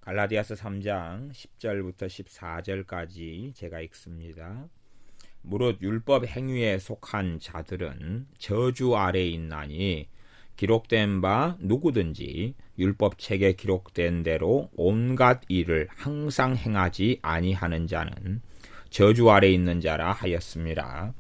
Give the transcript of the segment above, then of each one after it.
갈라디아서 3장 10절부터 14절까지 제가 읽습니다. 무릇 율법 행위에 속한 자들은 저주 아래에 있나니 기록된 바 누구든지 율법책에 기록된 대로 온갖 일을 항상 행하지 아니하는 자는 저주 아래에 있는 자라 하였습니다.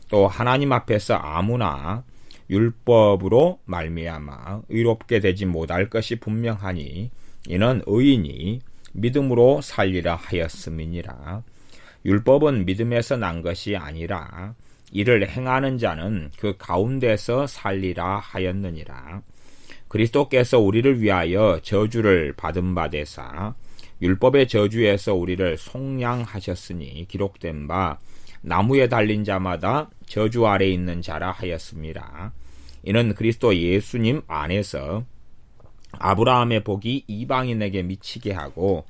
또 하나님 앞에서 아무나 율법으로 말미암아 의롭게 되지 못할 것이 분명하니 이는 의인이 믿음으로 살리라 하였음이니라. 율법은 믿음에서 난 것이 아니라 이를 행하는 자는 그 가운데서 살리라 하였느니라. 그리스도께서 우리를 위하여 저주를 받은 바 되사 율법의 저주에서 우리를 속량하셨으니 기록된 바 나무에 달린 자마다 저주 아래 있는 자라 하였습니다. 이는 그리스도 예수님 안에서 아브라함의 복이 이방인에게 미치게 하고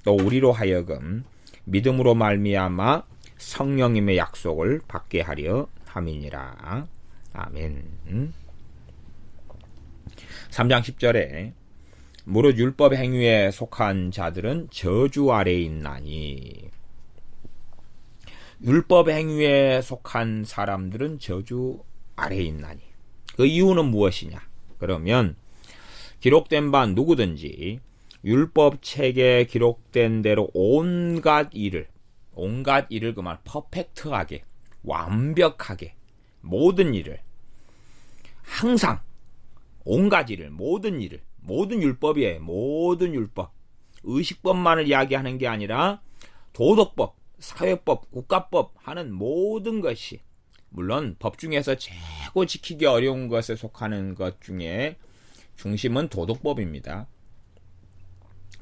또 우리로 하여금 믿음으로 말미암아 성령님의 약속을 받게 하려 함이니라. 아멘. 3장 10절에 무릇 율법 행위에 속한 자들은 저주 아래에 있나니, 율법 행위에 속한 사람들은 저주 아래에 있나니, 그 이유는 무엇이냐? 그러면 기록된 바 누구든지 율법책에 기록된 대로 온갖 일을 그만 퍼펙트하게, 완벽하게, 모든 일을, 항상 온갖 일을, 모든 율법이에요. 모든 율법. 의식법만을 이야기하는 게 아니라 도덕법, 사회법, 국가법 하는 모든 것이, 물론 법 중에서 최고 지키기 어려운 것에 속하는 것 중에 중심은 도덕법입니다.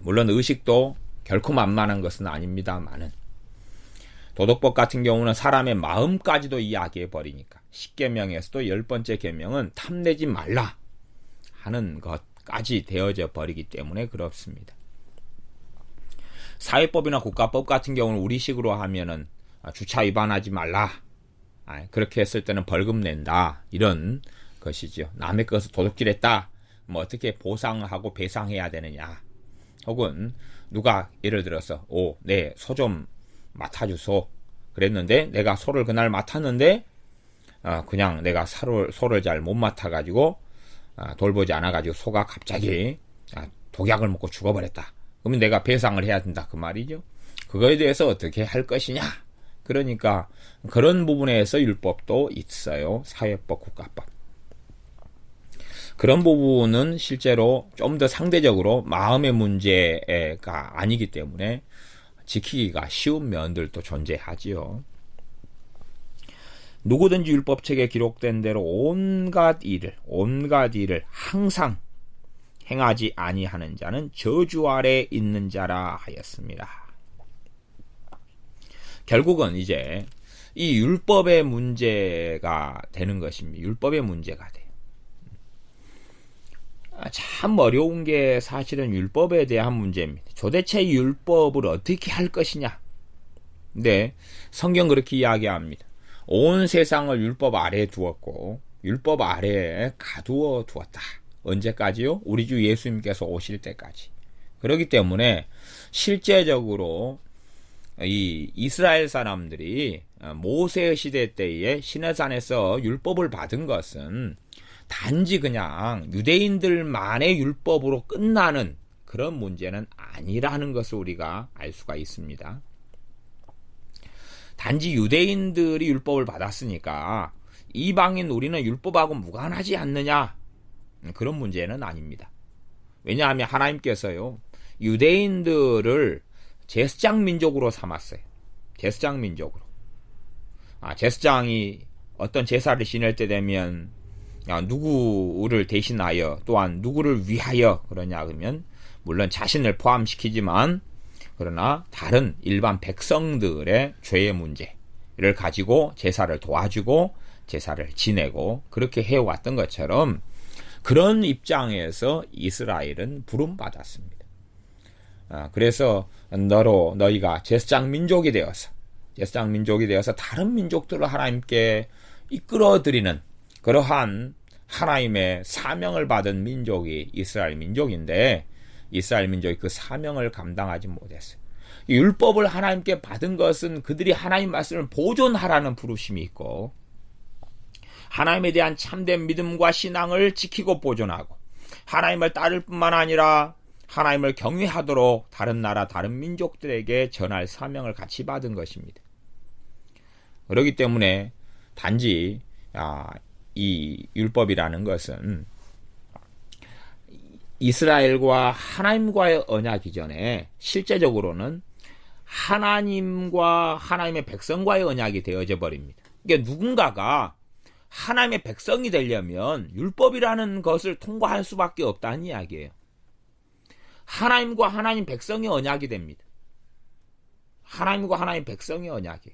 물론 의식도 결코 만만한 것은 아닙니다만은 도덕법 같은 경우는 사람의 마음까지도 이야기해 버리니까 10계명에서도 10번째 계명은 탐내지 말라 하는 것까지 되어져 버리기 때문에 그렇습니다. 사회법이나 국가법 같은 경우는 우리식으로 하면은 주차 위반하지 말라, 그렇게 했을 때는 벌금 낸다, 이런 것이죠. 남의 것을 도둑질했다, 뭐 어떻게 보상하고 배상해야 되느냐, 혹은 누가 예를 들어서 내 소 좀 맡아주소 그랬는데 내가 소를 그날 맡았는데 그냥 내가 소를 잘 못 맡아가지고 돌보지 않아가지고 소가 갑자기 독약을 먹고 죽어버렸다. 그러면 내가 배상을 해야 된다, 그 말이죠. 그거에 대해서 어떻게 할 것이냐. 그러니까 그런 부분에서 율법도 있어요. 사회법, 국가법. 그런 부분은 실제로 좀 더 상대적으로 마음의 문제가 아니기 때문에 지키기가 쉬운 면들도 존재하지요. 누구든지 율법책에 기록된 대로 온갖 일을 항상 행하지 아니하는 자는 저주 아래 있는 자라 하였습니다. 결국은 이제 이 율법의 문제가 되는 것입니다. 율법의 문제가 돼요. 참 어려운 게 사실은 율법에 대한 문제입니다. 도대체 이 율법을 어떻게 할 것이냐. 근데 성경 그렇게 이야기합니다. 온 세상을 율법 아래에 두었고 율법 아래에 가두어 두었다. 언제까지요? 우리 주 예수님께서 오실 때까지. 그렇기 때문에 실제적으로 이 이스라엘 사람들이 모세 시대 때에 시내산에서 율법을 받은 것은 단지 그냥 유대인들만의 율법으로 끝나는 그런 문제는 아니라는 것을 우리가 알 수가 있습니다. 단지 유대인들이 율법을 받았으니까 이방인 우리는 율법하고 무관하지 않느냐, 그런 문제는 아닙니다. 왜냐하면 하나님께서요 유대인들을 제사장 민족으로 삼았어요. 제사장 민족으로. 제사장이 어떤 제사를 지낼 때 되면 누구를 대신하여 또한 누구를 위하여 그러냐 그러면 물론 자신을 포함시키지만 그러나 다른 일반 백성들의 죄의 문제를 가지고 제사를 도와주고 제사를 지내고 그렇게 해왔던 것처럼 그런 입장에서 이스라엘은 부름받았습니다. 그래서 너희가 제사장 민족이 되어서 다른 민족들을 하나님께 이끌어드리는 그러한 하나님의 사명을 받은 민족이 이스라엘 민족인데, 이스라엘 민족이 그 사명을 감당하지 못했어요. 율법을 하나님께 받은 것은 그들이 하나님 말씀을 보존하라는 부르심이 있고, 하나님에 대한 참된 믿음과 신앙을 지키고 보존하고, 하나님을 따를 뿐만 아니라 하나님을 경외하도록 다른 나라 다른 민족들에게 전할 사명을 같이 받은 것입니다. 그렇기 때문에 단지 이 율법이라는 것은 이스라엘과 하나님과의 언약 이전에 실제적으로는 하나님과 하나님의 백성과의 언약이 되어져 버립니다. 그러니까 누군가가 하나님의 백성이 되려면 율법이라는 것을 통과할 수밖에 없다는 이야기예요. 하나님과 하나님 백성의 언약이 됩니다. 하나님과 하나님 백성의 언약이.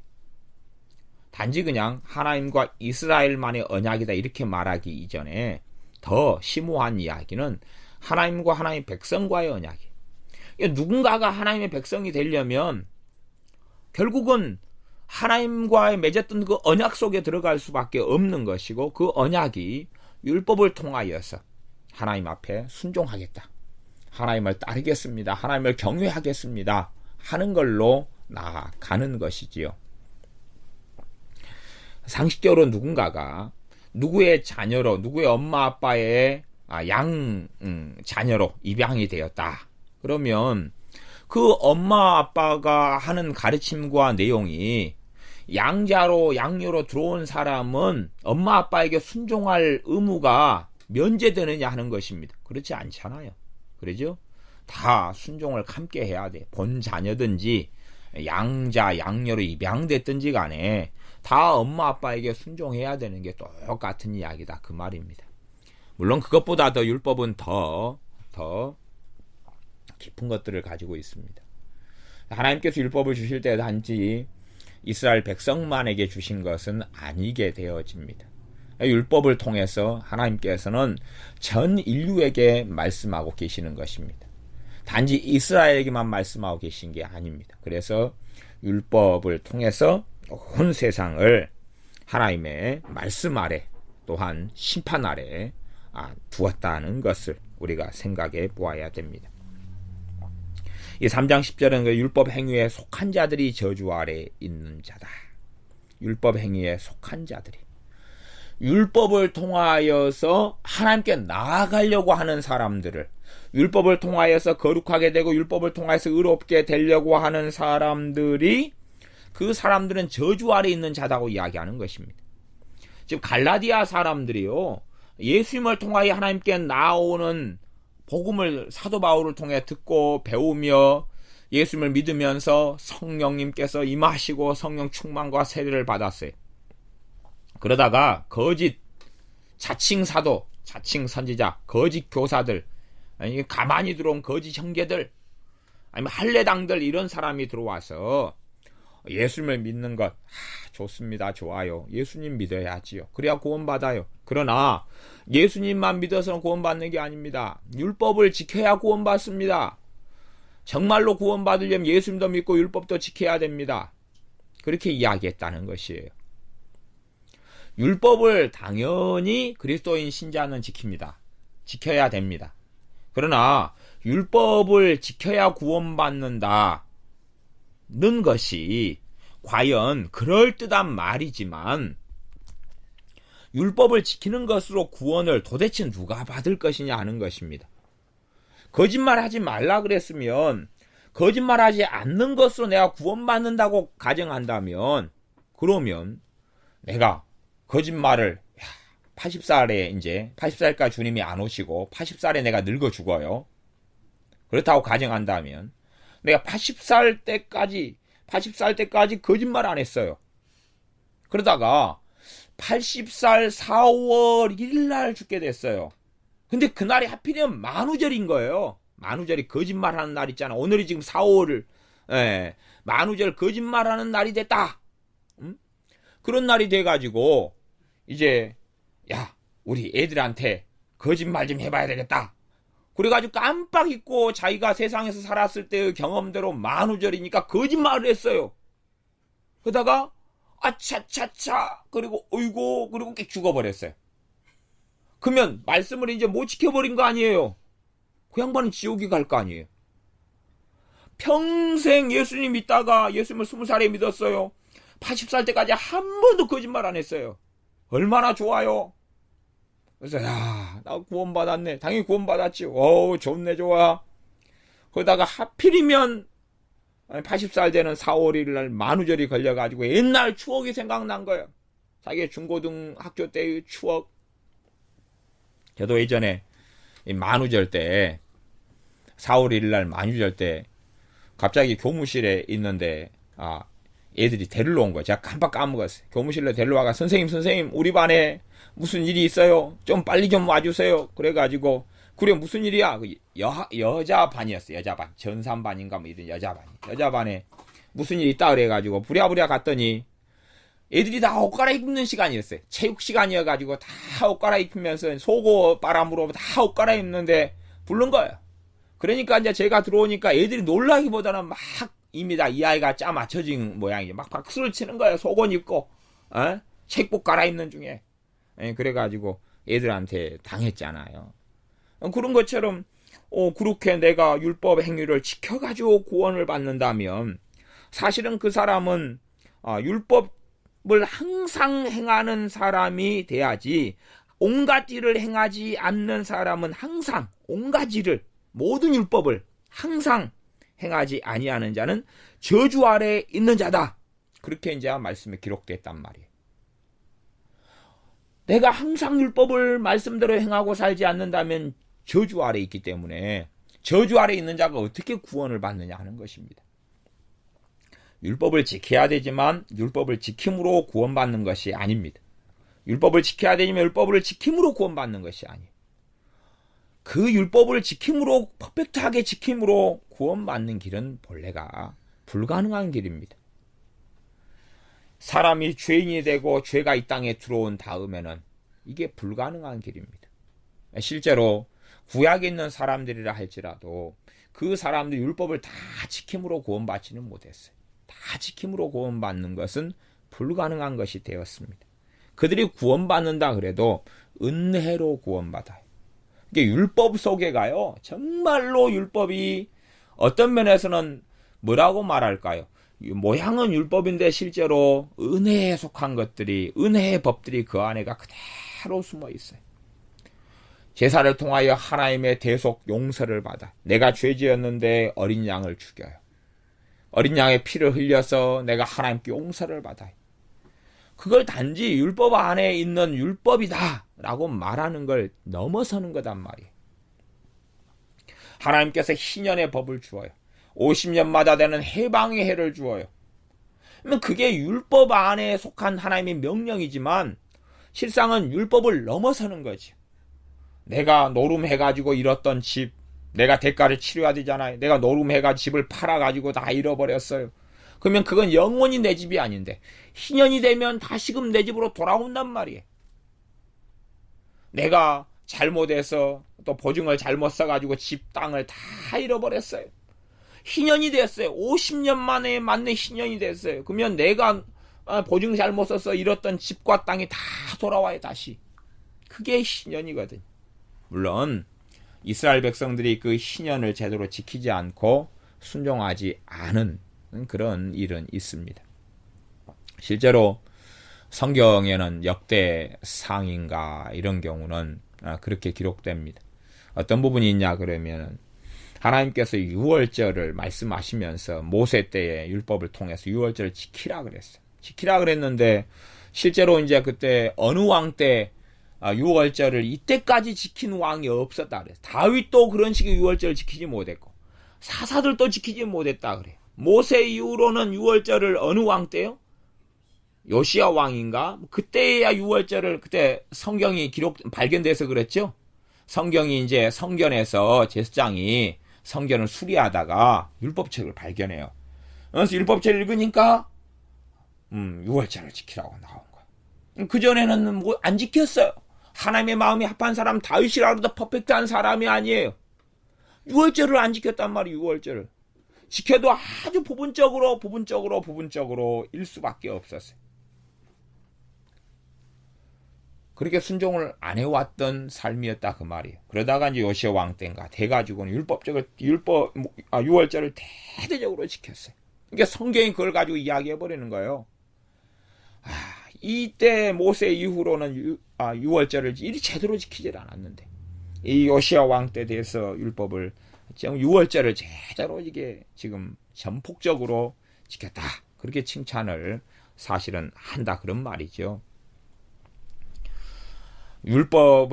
단지 그냥 하나님과 이스라엘만의 언약이다 이렇게 말하기 이전에 더 심오한 이야기는 하나님과 하나님 백성과의 언약이. 그러니까 누군가가 하나님의 백성이 되려면 결국은 하나님과의 맺었던 그 언약 속에 들어갈 수밖에 없는 것이고, 그 언약이 율법을 통하여서 하나님 앞에 순종하겠다, 하나님을 따르겠습니다, 하나님을 경외하겠습니다 하는 걸로 나아가는 것이지요. 상식적으로 누군가가 누구의 자녀로, 누구의 엄마 아빠의 자녀로 입양이 되었다 그러면 그 엄마 아빠가 하는 가르침과 내용이 양자로 양녀로 들어온 사람은 엄마 아빠에게 순종할 의무가 면제되느냐 하는 것입니다. 그렇지 않잖아요. 그러죠? 다 순종을 함께 해야 돼. 본 자녀든지 양자 양녀로 입양됐든지 간에 다 엄마 아빠에게 순종해야 되는 게 똑같은 이야기다 그 말입니다. 물론 그것보다 더 율법은 더 깊은 것들을 가지고 있습니다. 하나님께서 율법을 주실 때 단지 이스라엘 백성만에게 주신 것은 아니게 되어집니다. 율법을 통해서 하나님께서는 전 인류에게 말씀하고 계시는 것입니다. 단지 이스라엘에게만 말씀하고 계신 게 아닙니다. 그래서 율법을 통해서 온 세상을 하나님의 말씀 아래, 또한 심판 아래 두었다는 것을 우리가 생각해 보아야 됩니다. 이 3장 10절은 그 율법 행위에 속한 자들이 저주 아래 있는 자다. 율법 행위에 속한 자들이. 율법을 통하여서 하나님께 나아가려고 하는 사람들을, 율법을 통하여서 거룩하게 되고 율법을 통하여서 의롭게 되려고 하는 사람들이, 그 사람들은 저주 아래 있는 자다고 이야기하는 것입니다. 지금 갈라디아 사람들이요, 예수님을 통하여 하나님께 나오는 복음을 사도 바울을 통해 듣고 배우며 예수님을 믿으면서 성령님께서 임하시고 성령 충만과 세례를 받았어요. 그러다가 거짓 자칭 사도, 자칭 선지자, 거짓 교사들, 아니 가만히 들어온 거짓 형제들, 아니면 할례당들, 이런 사람이 들어와서 예수님을 믿는 것 좋습니다, 좋아요, 예수님 믿어야지요, 그래야 구원받아요. 그러나 예수님만 믿어서는 구원받는 게 아닙니다. 율법을 지켜야 구원받습니다. 정말로 구원받으려면 예수님도 믿고 율법도 지켜야 됩니다. 그렇게 이야기했다는 것이에요. 율법을 당연히 그리스도인 신자는 지킵니다. 지켜야 됩니다. 그러나 율법을 지켜야 구원받는다는 것이 과연 그럴듯한 말이지만, 율법을 지키는 것으로 구원을 도대체 누가 받을 것이냐 하는 것입니다. 거짓말하지 말라 그랬으면 거짓말하지 않는 것으로 내가 구원받는다고 가정한다면, 그러면 내가 거짓말을 80살에 이제 80살까지 주님이 안 오시고 80살에 내가 늙어 죽어요. 그렇다고 가정한다면 내가 80살 때까지 거짓말 안 했어요. 그러다가 80살 4월 1일 날 죽게 됐어요. 근데 그날이 하필이면 만우절인 거예요. 만우절이 거짓말하는 날 있잖아. 오늘이 지금 4월 만우절 거짓말하는 날이 됐다. 그런 날이 돼가지고 이제 우리 애들한테 거짓말 좀 해봐야 되겠다. 그래가지고 깜빡 잊고 자기가 세상에서 살았을 때의 경험대로 만우절이니까 거짓말을 했어요. 그러다가 아차차차 그리고 어이고 그리고 죽어버렸어요. 그러면 말씀을 이제 못 지켜버린 거 아니에요. 그 양반은 지옥에 갈 거 아니에요. 평생 예수님 믿다가 예수님을 20살에 믿었어요. 80살 때까지 한 번도 거짓말 안 했어요. 얼마나 좋아요. 그래서 야, 나 구원받았네. 당연히 구원받았지. 어우, 좋네, 좋아. 그러다가 하필이면 80살 되는 4월 1일 날 만우절이 걸려가지고 옛날 추억이 생각난 거예요. 자기 중고등학교 때의 추억. 저도 예전에 만우절 때 4월 1일 날 만우절 때 갑자기 교무실에 있는데 애들이 데리러 온 거예요. 제가 깜빡 까먹었어요. 교무실로 데리러 와가 선생님 우리 반에 무슨 일이 있어요. 좀 빨리 좀 와주세요. 그래가지고 그래 무슨 일이야? 여자 반이었어요. 여자 반. 전산반인가 뭐 이런 여자 반. 여자 반에 무슨 일이 있다 그래가지고 부랴부랴 갔더니 애들이 다 옷 갈아입는 시간이었어요. 체육 시간이어가지고 다 옷 갈아입으면서 속옷 바람으로 다 옷 갈아입는데 부른 거예요. 그러니까 이제 제가 들어오니까 애들이 놀라기보다는 막 이미 다 이 아이가 짜 맞춰진 모양이죠. 막 박수를 치는 거예요. 속옷 입고 책복 갈아입는 중에. 그래가지고 애들한테 당했잖아요. 그런 것처럼 그렇게 내가 율법 행위를 지켜가지고 구원을 받는다면 사실은 그 사람은 율법을 항상 행하는 사람이 돼야지 온갖 일을 행하지 않는 사람은 항상 온갖 일을 모든 율법을 항상 행하지 아니하는 자는 저주 아래 있는 자다. 그렇게 이제 말씀에 기록됐단 말이에요. 내가 항상 율법을 말씀대로 행하고 살지 않는다면 저주 아래 있기 때문에 저주 아래 있는 자가 어떻게 구원을 받느냐 하는 것입니다. 율법을 지켜야 되지만 율법을 지킴으로 구원받는 것이 아닙니다. 율법을 지켜야 되지만 율법을 지킴으로 구원받는 것이 아니에요. 그 율법을 지킴으로 퍼펙트하게 지킴으로 구원받는 길은 본래가 불가능한 길입니다. 사람이 죄인이 되고 죄가 이 땅에 들어온 다음에는 이게 불가능한 길입니다. 실제로 구약에 있는 사람들이라 할지라도 그 사람들 율법을 다 지킴으로 구원받지는 못했어요. 다 지킴으로 구원받는 것은 불가능한 것이 되었습니다. 그들이 구원받는다 그래도 은혜로 구원받아요. 이게 율법 속에가요. 정말로 율법이 어떤 면에서는 뭐라고 말할까요? 모양은 율법인데 실제로 은혜에 속한 것들이 은혜의 법들이 그 안에가 그대로 숨어 있어요. 제사를 통하여 하나님의 대속 용서를 받아 내가 죄지었는데 어린 양을 죽여요. 어린 양의 피를 흘려서 내가 하나님께 용서를 받아요. 그걸 단지 율법 안에 있는 율법이다 라고 말하는 걸 넘어서는 거단 말이에요. 하나님께서 희년의 법을 주어요. 50년마다 되는 해방의 해를 주어요. 그러면 그게 율법 안에 속한 하나님의 명령이지만 실상은 율법을 넘어서는 거지. 내가 노름해가지고 잃었던 집, 내가 대가를 치러야 되잖아요. 내가 노름해가지고 집을 팔아가지고 다 잃어버렸어요. 그러면 그건 영원히 내 집이 아닌데 희년이 되면 다시금 내 집으로 돌아온단 말이에요. 내가 잘못해서 또 보증을 잘못 써가지고 집 땅을 다 잃어버렸어요. 희년이 됐어요. 50년 만에 맞는 희년이 됐어요. 그러면 내가 보증 잘못 써서 잃었던 집과 땅이 다 돌아와요. 다시. 그게 희년이거든. 물론 이스라엘 백성들이 그 희년을 제대로 지키지 않고 순종하지 않은 그런 일은 있습니다. 실제로 성경에는 역대상인가 이런 경우는 그렇게 기록됩니다. 어떤 부분이 있냐 그러면 하나님께서 유월절을 말씀하시면서 모세 때의 율법을 통해서 유월절을 지키라 그랬어요. 지키라 그랬는데 실제로 이제 그때 어느 왕 때 유월절을 이때까지 지킨 왕이 없었다 그래요. 다윗도 그런 식의 유월절을 지키지 못했고 사사들도 지키지 못했다 그래요. 모세 이후로는 유월절을 어느 왕 때요? 요시야 왕인가? 그때야 유월절을 그때 성경이 발견돼서 그랬죠. 성경이 이제 성전에서 제사장이 성전을 수리하다가 율법책을 발견해요. 그래서 율법책을 읽으니까 유월절을 지키라고 나온 거야. 그 전에는 뭐 안 지켰어요. 하나님의 마음이 합한 사람 다윗이라도 퍼펙트한 사람이 아니에요. 유월절을 안 지켰단 말이에요. 유월절을 지켜도 아주 부분적으로 일 수밖에 없었어요. 그렇게 순종을 안 해왔던 삶이었다 그 말이에요. 그러다가 이제 요시야 왕 때인가 돼가지고는 유월절을 대대적으로 지켰어요. 그러니까 성경이 그걸 가지고 이야기해 버리는 거예요. 이때 모세 이후로는 유월절을 이리 제대로 지키질 않았는데 이 요시야 왕 때 대해서 율법을 지금 유월절을 제대로 이게 지금 전폭적으로 지켰다. 그렇게 칭찬을 사실은 한다 그런 말이죠. 율법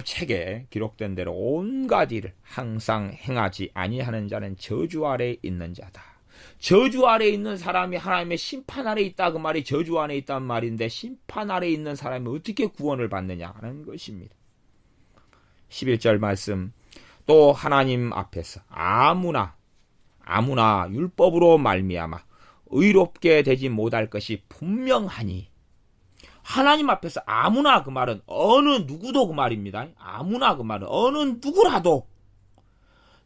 책에 기록된 대로 온갖 일을 항상 행하지 아니하는 자는 저주 아래에 있는 자다. 저주 아래에 있는 사람이 하나님의 심판 아래에 있다 그 말이 저주 아래에 있단 말인데 말씀판 아래에 있는 사람이 어떻게 구원을 받느냐 하는 것입니다. 11절 말씀 또 하나님 앞에서 아무나 율법으로 말미암아 의롭게 되지 못할 것이 분명하니 하나님 앞에서 아무나 그 말은 어느 누구도 그 말입니다. 아무나 그 말은 어느 누구라도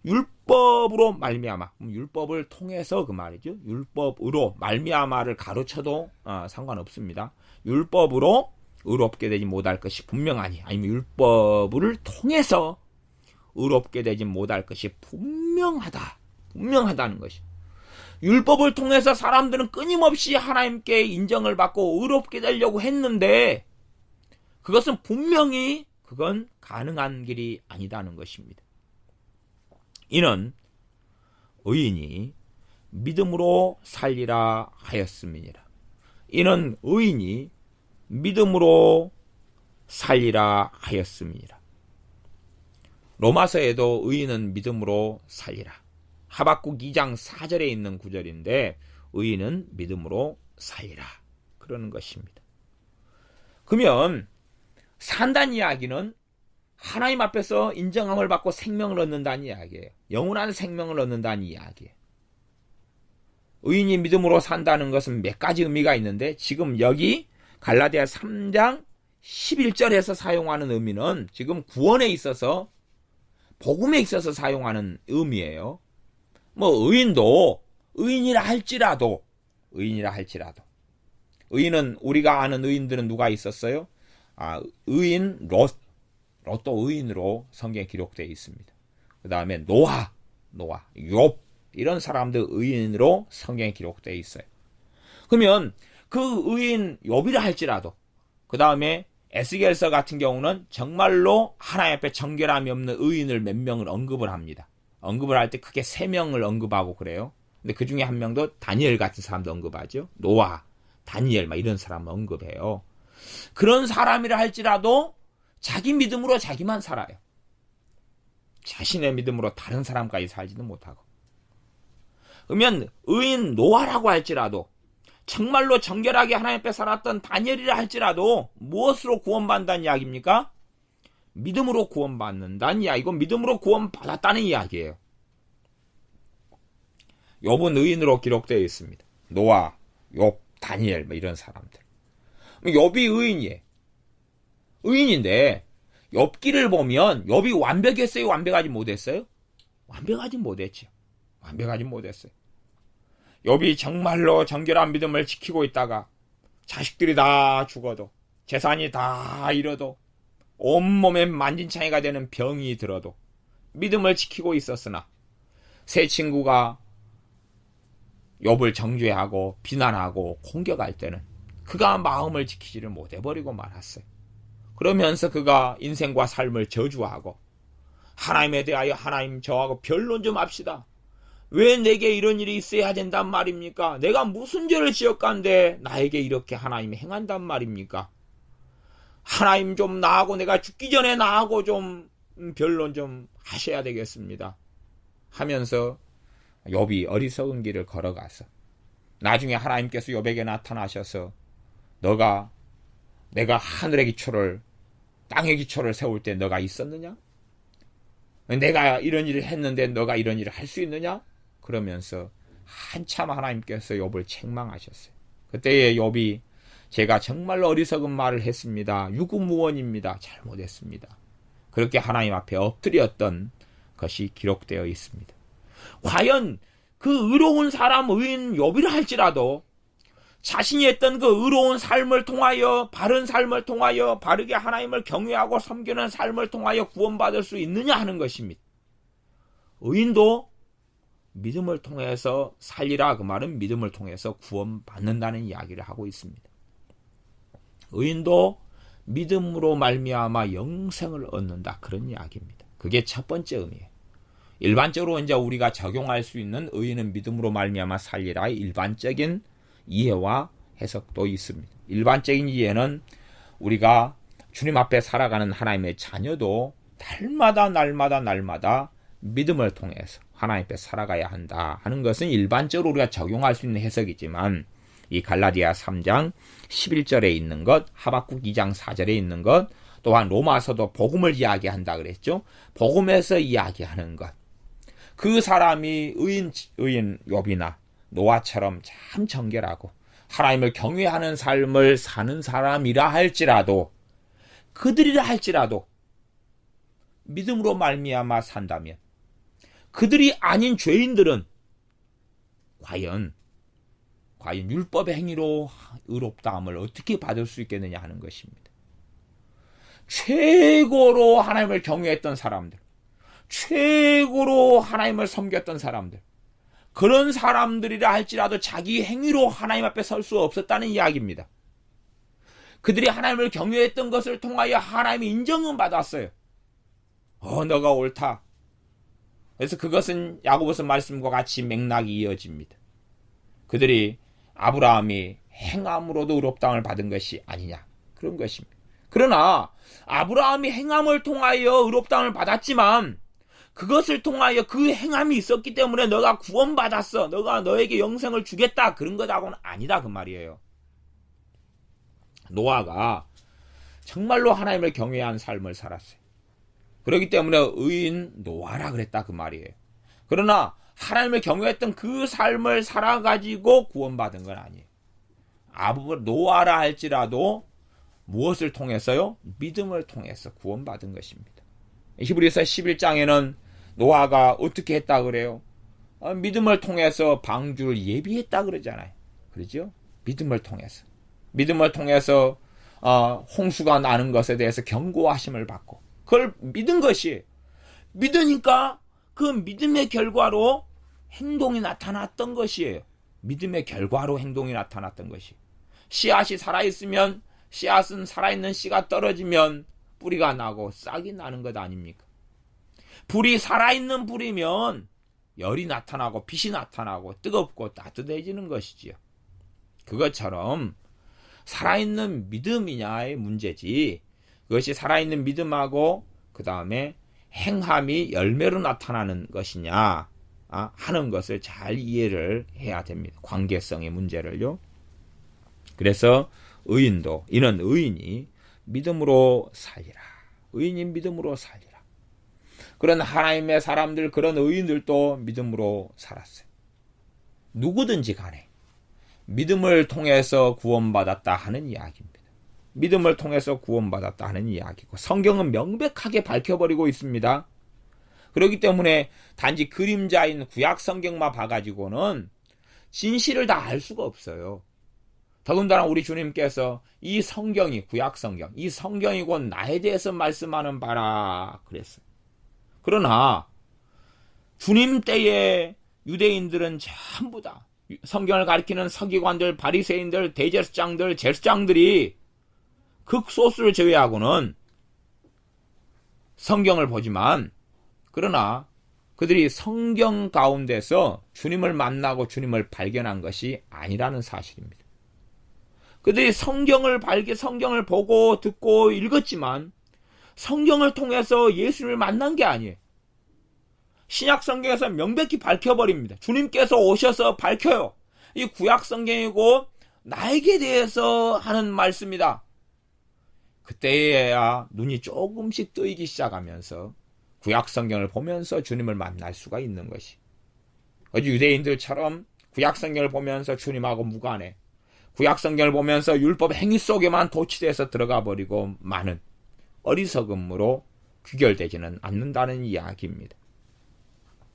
율법으로 말미암아 율법을 통해서 그 말이죠. 율법으로 말미암아를 가로쳐도 상관없습니다. 율법으로 의롭게 되지 못할 것이 분명하니 아니면 율법을 통해서 의롭게 되지 못할 것이 분명하다는 것이. 율법을 통해서 사람들은 끊임없이 하나님께 인정을 받고 의롭게 되려고 했는데 그것은 분명히 그건 가능한 길이 아니다는 것입니다. 이는 의인이 믿음으로 살리라 하였음이니라. 이는 의인이 믿음으로 살리라 하였음이니라. 로마서에도 의인은 믿음으로 살리라. 하박국 2장 4절에 있는 구절인데 의인은 믿음으로 살리라. 그러는 것입니다. 그러면 산다는 이야기는 하나님 앞에서 인정함을 받고 생명을 얻는다는 이야기예요. 영원한 생명을 얻는다는 이야기예요. 의인이 믿음으로 산다는 것은 몇 가지 의미가 있는데 지금 여기 갈라디아 3장 11절에서 사용하는 의미는 지금 구원에 있어서 복음에 있어서 사용하는 의미예요. 의인도 의인이라 할지라도 의인은 우리가 아는 의인들은 누가 있었어요? 의인 롯도 의인으로 성경에 기록되어 있습니다. 그 다음에 노아, 욥 이런 사람들 의인으로 성경에 기록되어 있어요. 그러면 그 의인 욥이라 할지라도 그 다음에 에스겔서 같은 경우는 정말로 하나님 앞에 정결함이 없는 의인을 몇 명을 언급을 합니다. 언급을 할 때 크게 3명을 언급하고 그래요. 근데 그 중에 한 명도 다니엘 같은 사람도 언급하죠. 노아, 다니엘 이런 사람을 언급해요. 그런 사람이라 할지라도 자기 믿음으로 자기만 살아요. 자신의 믿음으로 다른 사람까지 살지도 못하고. 그러면 의인 노아라고 할지라도 정말로 정결하게 하나님 앞에 살았던 다니엘이라 할지라도 무엇으로 구원받는다는 이야기입니까? 믿음으로 구원받는다는 이야기고 믿음으로 구원받았다는 이야기예요. 욥은 의인으로 기록되어 있습니다. 노아, 욥, 다니엘 이런 사람들. 욥이 의인이에요. 의인인데 욥기를 보면 욥이 완벽했어요? 완벽하지 못했어요? 완벽하지 못했죠. 욥이 정말로 정결한 믿음을 지키고 있다가 자식들이 다 죽어도 재산이 다 잃어도 온몸에 만진창이가 되는 병이 들어도 믿음을 지키고 있었으나 세 친구가 욥을 정죄하고 비난하고 공격할 때는 그가 마음을 지키지를 못해버리고 말았어요. 그러면서 그가 인생과 삶을 저주하고 하나님에 대하여 하나님 저하고 변론 좀 합시다. 왜 내게 이런 일이 있어야 된단 말입니까? 내가 무슨 죄를 지었간데 나에게 이렇게 하나님이 행한단 말입니까? 하나님 좀 나하고 내가 죽기 전에 나하고 좀 변론 좀 하셔야 되겠습니다. 하면서 욥이 어리석은 길을 걸어가서 나중에 하나님께서 욥에게 나타나셔서 내가 하늘의 기초를 땅의 기초를 세울 때 너가 있었느냐? 내가 이런 일을 했는데 너가 이런 일을 할 수 있느냐? 그러면서 한참 하나님께서 욥을 책망하셨어요. 그때의 욥이 제가 정말로 어리석은 말을 했습니다. 유구무원입니다. 잘못했습니다. 그렇게 하나님 앞에 엎드렸던 것이 기록되어 있습니다. 과연 그 의로운 사람 의인 욥이라 할지라도 자신이 했던 그 의로운 삶을 통하여, 바른 삶을 통하여, 바르게 하나님을 경외하고 섬기는 삶을 통하여 구원받을 수 있느냐 하는 것입니다. 의인도 믿음을 통해서 살리라, 그 말은 믿음을 통해서 구원받는다는 이야기를 하고 있습니다. 의인도 믿음으로 말미암아 영생을 얻는다, 그런 이야기입니다. 그게 첫 번째 의미예요. 일반적으로 이제 우리가 적용할 수 있는 의인은 믿음으로 말미암아 살리라의 일반적인 이해와 해석도 있습니다. 일반적인 이해는 우리가 주님 앞에 살아가는 하나님의 자녀도 날마다 믿음을 통해서 하나님 앞에 살아가야 한다 하는 것은 일반적으로 우리가 적용할 수 있는 해석이지만, 이 갈라디아 3장 11절에 있는 것, 하박국 2장 4절에 있는 것, 또한 로마서도 복음을 이야기한다 그랬죠. 복음에서 이야기하는 것, 그 사람이 의인 욥이나 노아처럼 참 정결하고 하나님을 경외하는 삶을 사는 사람이라 할지라도, 그들이라 할지라도 믿음으로 말미암아 산다면, 그들이 아닌 죄인들은 과연 율법의 행위로 의롭다함을 어떻게 받을 수 있겠느냐 하는 것입니다. 최고로 하나님을 경외했던 사람들, 최고로 하나님을 섬겼던 사람들, 그런 사람들이라 할지라도 자기 행위로 하나님 앞에 설 수 없었다는 이야기입니다. 그들이 하나님을 경외했던 것을 통하여 하나님의 인정은 받았어요. 너가 옳다. 그래서 그것은 야고보서 말씀과 같이 맥락이 이어집니다. 그들이 아브라함이 행함으로도 의롭다함을 받은 것이 아니냐, 그런 것입니다. 그러나 아브라함이 행함을 통하여 의롭다함을 받았지만, 그것을 통하여 그 행함이 있었기 때문에 너가 구원받았어, 너에게 영생을 주겠다, 그런 것하고는 아니다, 그 말이에요. 노아가 정말로 하나님을 경외한 삶을 살았어요. 그렇기 때문에 의인 노아라 그랬다, 그 말이에요. 그러나 하나님을 경외했던 그 삶을 살아가지고 구원받은 건 아니에요. 노아라 할지라도 무엇을 통해서요? 믿음을 통해서 구원받은 것입니다. 히브리서 11장에는 노아가 어떻게 했다 그래요? 믿음을 통해서 방주를 예비했다 그러잖아요. 그렇죠? 믿음을 통해서 홍수가 나는 것에 대해서 경고하심을 받고, 그걸 믿은 것이, 믿으니까 그 믿음의 결과로 행동이 나타났던 것이에요. 믿음의 결과로 행동이 나타났던 것이. 씨앗이 살아있으면, 씨앗은 살아있는 씨가 떨어지면 뿌리가 나고 싹이 나는 것 아닙니까? 불이 살아있는 불이면 열이 나타나고 빛이 나타나고 뜨겁고 따뜻해지는 것이지요. 그것처럼 살아있는 믿음이냐의 문제지, 그것이 살아있는 믿음하고 그 다음에 행함이 열매로 나타나는 것이냐 하는 것을 잘 이해를 해야 됩니다. 관계성의 문제를요. 그래서 이는 의인이 믿음으로 살리라. 의인이 믿음으로 살리라. 그런 하나님의 사람들, 그런 의인들도 믿음으로 살았어요. 누구든지 간에 믿음을 통해서 구원받았다 하는 이야기입니다. 믿음을 통해서 구원받았다 하는 이야기고, 성경은 명백하게 밝혀버리고 있습니다. 그렇기 때문에 단지 그림자인 구약 성경만 봐가지고는 진실을 다 알 수가 없어요. 더군다나 우리 주님께서 이 성경이, 구약 성경, 이 성경이 곧 나에 대해서 말씀하는 바라 그랬어요. 그러나 주님 때의 유대인들은 전부 다 성경을 가리키는 서기관들, 바리새인들, 대제사장들, 제사장들이 극소수를 제외하고는 성경을 보지만, 그러나 그들이 성경 가운데서 주님을 만나고 주님을 발견한 것이 아니라는 사실입니다. 그들이 성경을 보고 듣고 읽었지만 성경을 통해서 예수님을 만난 게 아니에요. 신약 성경에서 명백히 밝혀버립니다. 주님께서 오셔서 밝혀요. 이 구약 성경이고 나에게 대해서 하는 말씀이다. 그때야 눈이 조금씩 뜨이기 시작하면서 구약 성경을 보면서 주님을 만날 수가 있는 것이. 유대인들처럼 구약 성경을 보면서 주님하고 무관해. 구약 성경을 보면서 율법 행위 속에만 도취돼서 들어가 버리고 많은 어리석음으로 귀결되지는 않는다는 이야기입니다.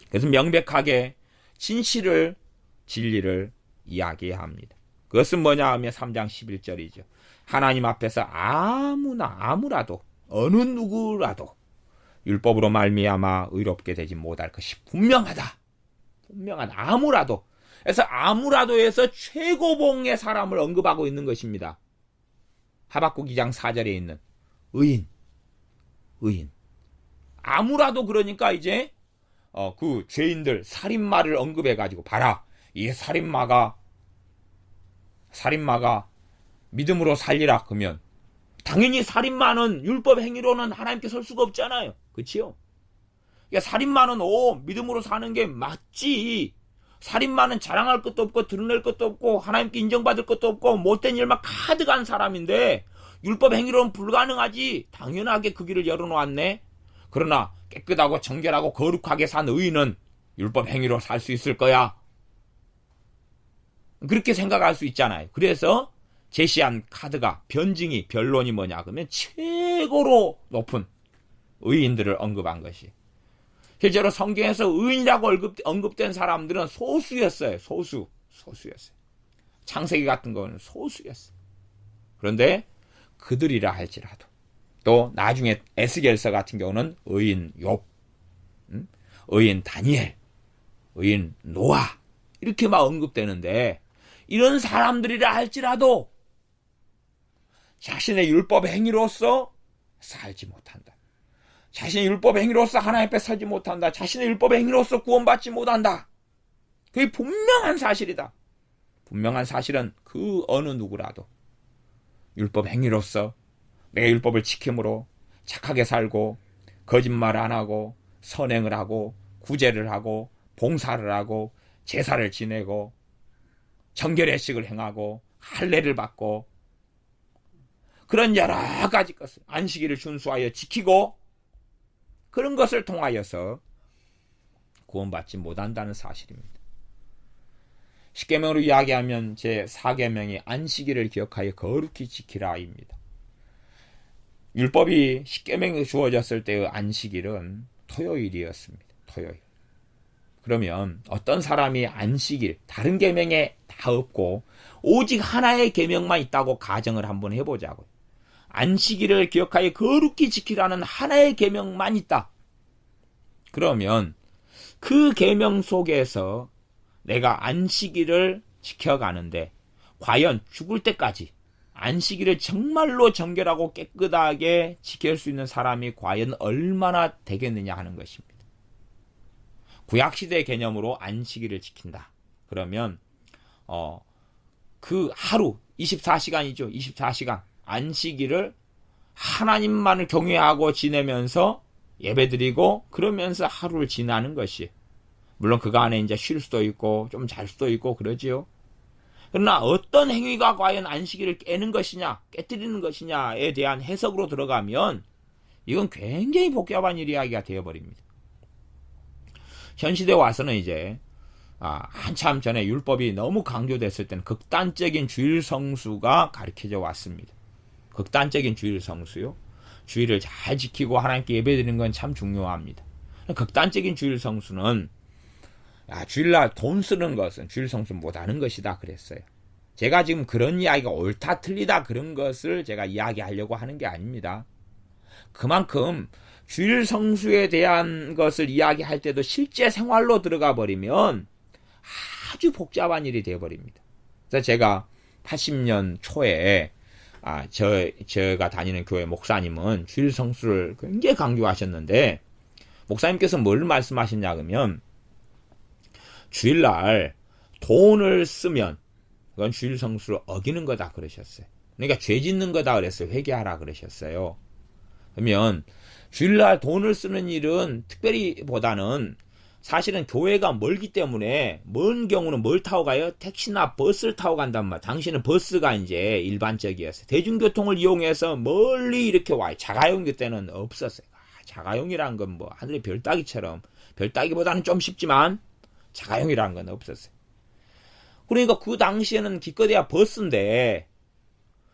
그래서 명백하게 진리를 이야기합니다. 그것은 뭐냐 하면 3장 11절이죠. 하나님 앞에서 아무라도 어느 누구라도 율법으로 말미암아 의롭게 되지 못할 것이 분명하다. 아무라도. 그래서 아무라도에서 최고봉의 사람을 언급하고 있는 것입니다. 하박국 2장 4절에 있는 의인. 아무라도 그러니까 이제 그 죄인들 살인마를 언급해가지고 봐라. 이 살인마가 믿음으로 살리라 그러면 당연히 살인마는 율법 행위로는 하나님께 설 수가 없잖아요. 그렇지요? 그러니까 살인마는 믿음으로 사는 게 맞지. 살인마는 자랑할 것도 없고 드러낼 것도 없고 하나님께 인정받을 것도 없고 못된 일만 가득한 사람인데 율법 행위로는 불가능하지. 당연하게 그 길을 열어놓았네. 그러나 깨끗하고 정결하고 거룩하게 산 의인은 율법 행위로 살 수 있을 거야. 그렇게 생각할 수 있잖아요. 그래서 제시한 카드가 변론이 뭐냐 그러면 최고로 높은 의인들을 언급한 것이. 실제로 성경에서 의인이라고 언급된 사람들은 소수였어요. 소수였어요. 창세기 같은 거는 소수였어요. 그런데 그들이라 할지라도 또 나중에 에스겔서 같은 경우는 의인 욥, 의인 다니엘, 의인 노아 이렇게 막 언급되는데 이런 사람들이라 할지라도 자신의 율법 행위로서 살지 못한다. 자신의 율법 행위로서 하나님 앞에 살지 못한다. 자신의 율법 행위로서 구원받지 못한다. 그게 분명한 사실이다. 분명한 사실은 그 어느 누구라도 율법 행위로서 내 율법을 지킴으로 착하게 살고 거짓말 안 하고 선행을 하고 구제를 하고 봉사를 하고 제사를 지내고 정결의식을 행하고 할례를 받고 그런 여러 가지 것을 안식일을 준수하여 지키고 그런 것을 통하여서 구원받지 못한다는 사실입니다. 십계명으로 이야기하면 제4계명이 안식일을 기억하여 거룩히 지키라입니다. 율법이 십계명이 주어졌을 때의 안식일은 토요일이었습니다. 토요일. 그러면 어떤 사람이 안식일, 다른 계명에 다 없고 오직 하나의 계명만 있다고 가정을 한번 해보자고요. 안식일을 기억하여 거룩히 지키라는 하나의 계명만 있다. 그러면 그 계명 속에서 내가 안식일을 지켜가는데 과연 죽을 때까지 안식일을 정말로 정결하고 깨끗하게 지킬 수 있는 사람이 과연 얼마나 되겠느냐 하는 것입니다. 구약시대의 개념으로 안식일을 지킨다. 그러면 그 하루 24시간이죠. 24시간 안식일을 하나님만을 경외하고 지내면서 예배드리고 그러면서 하루를 지나는 것이 물론 그거 안에 이제 쉴 수도 있고 좀 잘 수도 있고 그러지요. 그러나 어떤 행위가 과연 안식일을 깨는 것이냐 깨뜨리는 것이냐에 대한 해석으로 들어가면 이건 굉장히 복잡한 이야기가 되어버립니다. 현 시대에 와서는 이제 한참 전에 율법이 너무 강조됐을 때는 극단적인 주일 성수가 가르쳐져 왔습니다. 극단적인 주일 성수요. 주일을 잘 지키고 하나님께 예배드리는 건 참 중요합니다. 극단적인 주일 성수는 주일날 돈 쓰는 것은 주일 성수 못하는 것이다 그랬어요. 제가 지금 그런 이야기가 옳다 틀리다 그런 것을 제가 이야기하려고 하는 게 아닙니다. 그만큼 주일 성수에 대한 것을 이야기할 때도 실제 생활로 들어가 버리면 아주 복잡한 일이 되어버립니다. 그래서 제가 80년 초에 제가 다니는 교회 목사님은 주일 성수를 굉장히 강조하셨는데 목사님께서 뭘 말씀하셨냐 그러면 주일날 돈을 쓰면 그건 주일 성수를 어기는 거다 그러셨어요. 그러니까 죄 짓는 거다 그랬어요. 회개하라 그러셨어요. 그러면 주일날 돈을 쓰는 일은 특별히 보다는 사실은 교회가 멀기 때문에 먼 경우는 뭘 타고 가요? 택시나 버스를 타고 간단 말이에요. 당시에는 버스가 이제 일반적이었어요. 대중교통을 이용해서 멀리 이렇게 와요. 자가용 그때는 없었어요. 자가용이란 건 뭐 하늘의 별따기처럼 별따기보다는 좀 쉽지만 자가용이라는 건 없었어요. 그러니까 그 당시에는 기껏해야 버스인데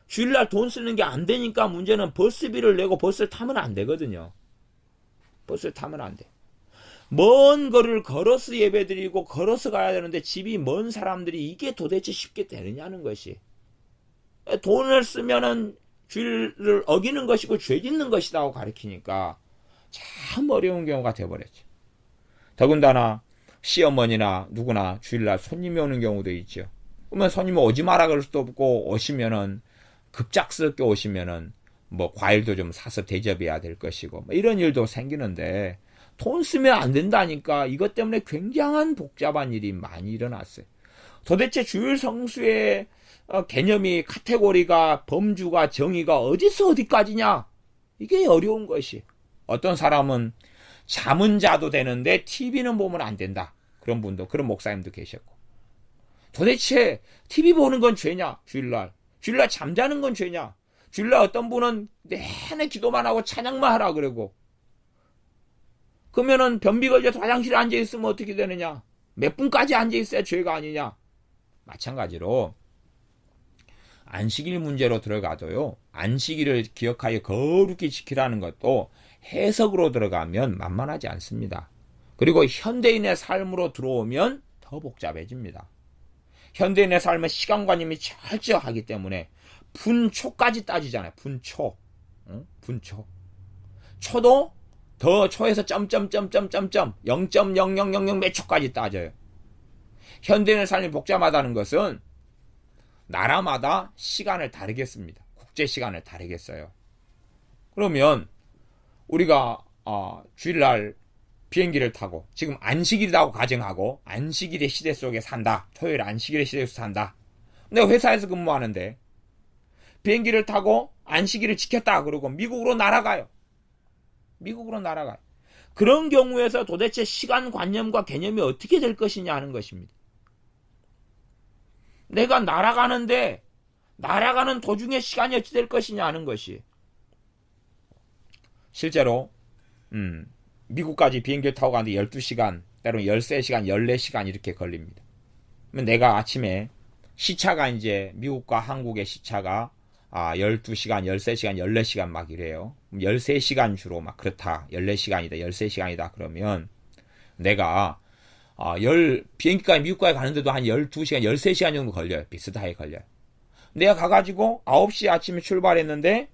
주일날 돈 쓰는 게 안 되니까 문제는 버스비를 내고 버스를 타면 안 되거든요. 버스를 타면 안 돼. 먼 거리를 걸어서 예배드리고 걸어서 가야 되는데 집이 먼 사람들이 이게 도대체 쉽게 되느냐는 것이. 돈을 쓰면은 주일을 어기는 것이고 죄 짓는 것이라고 가르치니까 참 어려운 경우가 되어버렸죠. 더군다나 시어머니나 누구나 주일날 손님이 오는 경우도 있죠. 그러면 손님이 오지 마라 그럴 수도 없고, 오시면은 급작스럽게 오시면은 뭐 과일도 좀 사서 대접해야 될 것이고, 뭐 이런 일도 생기는데 돈 쓰면 안 된다니까 이것 때문에 굉장한 복잡한 일이 많이 일어났어요. 도대체 주일 성수의 개념이, 카테고리가, 범주가, 정의가 어디서 어디까지냐? 이게 어려운 것이. 어떤 사람은 잠은 자도 되는데 TV는 보면 안 된다. 그런 분도, 그런 목사님도 계셨고. 도대체 TV 보는 건 죄냐? 주일날. 주일날 잠자는 건 죄냐? 주일날 어떤 분은 내내 기도만 하고 찬양만 하라 그러고. 그러면은 변비 걸려서 화장실에 앉아있으면 어떻게 되느냐? 몇 분까지 앉아있어야 죄가 아니냐? 마찬가지로 안식일 문제로 들어가도요, 안식일을 기억하여 거룩히 지키라는 것도 해석으로 들어가면 만만하지 않습니다. 그리고 현대인의 삶으로 들어오면 더 복잡해집니다. 현대인의 삶은 시간관념이 철저하기 때문에 분초까지 따지잖아요. 분초. 응? 분초. 초도 더 초에서 점점점점점점 0.0000 몇 초까지 따져요. 현대인의 삶이 복잡하다는 것은 나라마다 시간을 다르게 씁니다. 국제 시간을 다르게 써요. 그러면 우리가 주일날 비행기를 타고 지금 안식일이라고 가정하고 안식일의 시대 속에 산다. 토요일 안식일의 시대 속에 산다. 내가 회사에서 근무하는데 비행기를 타고 안식일을 지켰다 그러고 미국으로 날아가요. 미국으로 날아가요. 그런 경우에서 도대체 시간관념과 개념이 어떻게 될 것이냐 하는 것입니다. 내가 날아가는데 날아가는 도중에 시간이 어찌 될 것이냐 하는 것이. 실제로 미국까지 비행기를 타고 가는데 12시간, 때로는 13시간, 14시간 이렇게 걸립니다. 그러면 내가 아침에 시차가 이제 미국과 한국의 시차가 12시간, 13시간, 14시간 막 이래요. 13시간 주로 막 그렇다. 14시간이다, 13시간이다. 그러면 내가 비행기까지 미국까지 가는데도 한 12시간, 13시간 정도 걸려요. 비슷하게 걸려요. 내가 가가지고 9시 아침에 출발했는데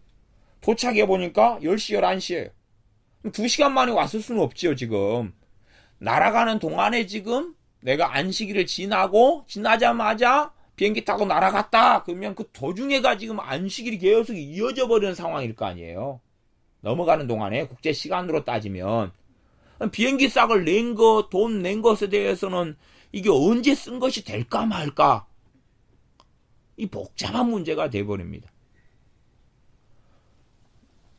도착해보니까 10시, 11시에요. 2시간 만에 왔을 수는 없지요, 지금. 날아가는 동안에 지금 내가 안식일을 지나자마자 비행기 타고 날아갔다. 그러면 그 도중에가 지금 안식일이 계속 이어져 버리는 상황일 거 아니에요. 넘어가는 동안에 국제 시간으로 따지면. 비행기 싹을 낸 거, 돈 낸 것에 대해서는 이게 언제 쓴 것이 될까 말까? 이 복잡한 문제가 돼버립니다.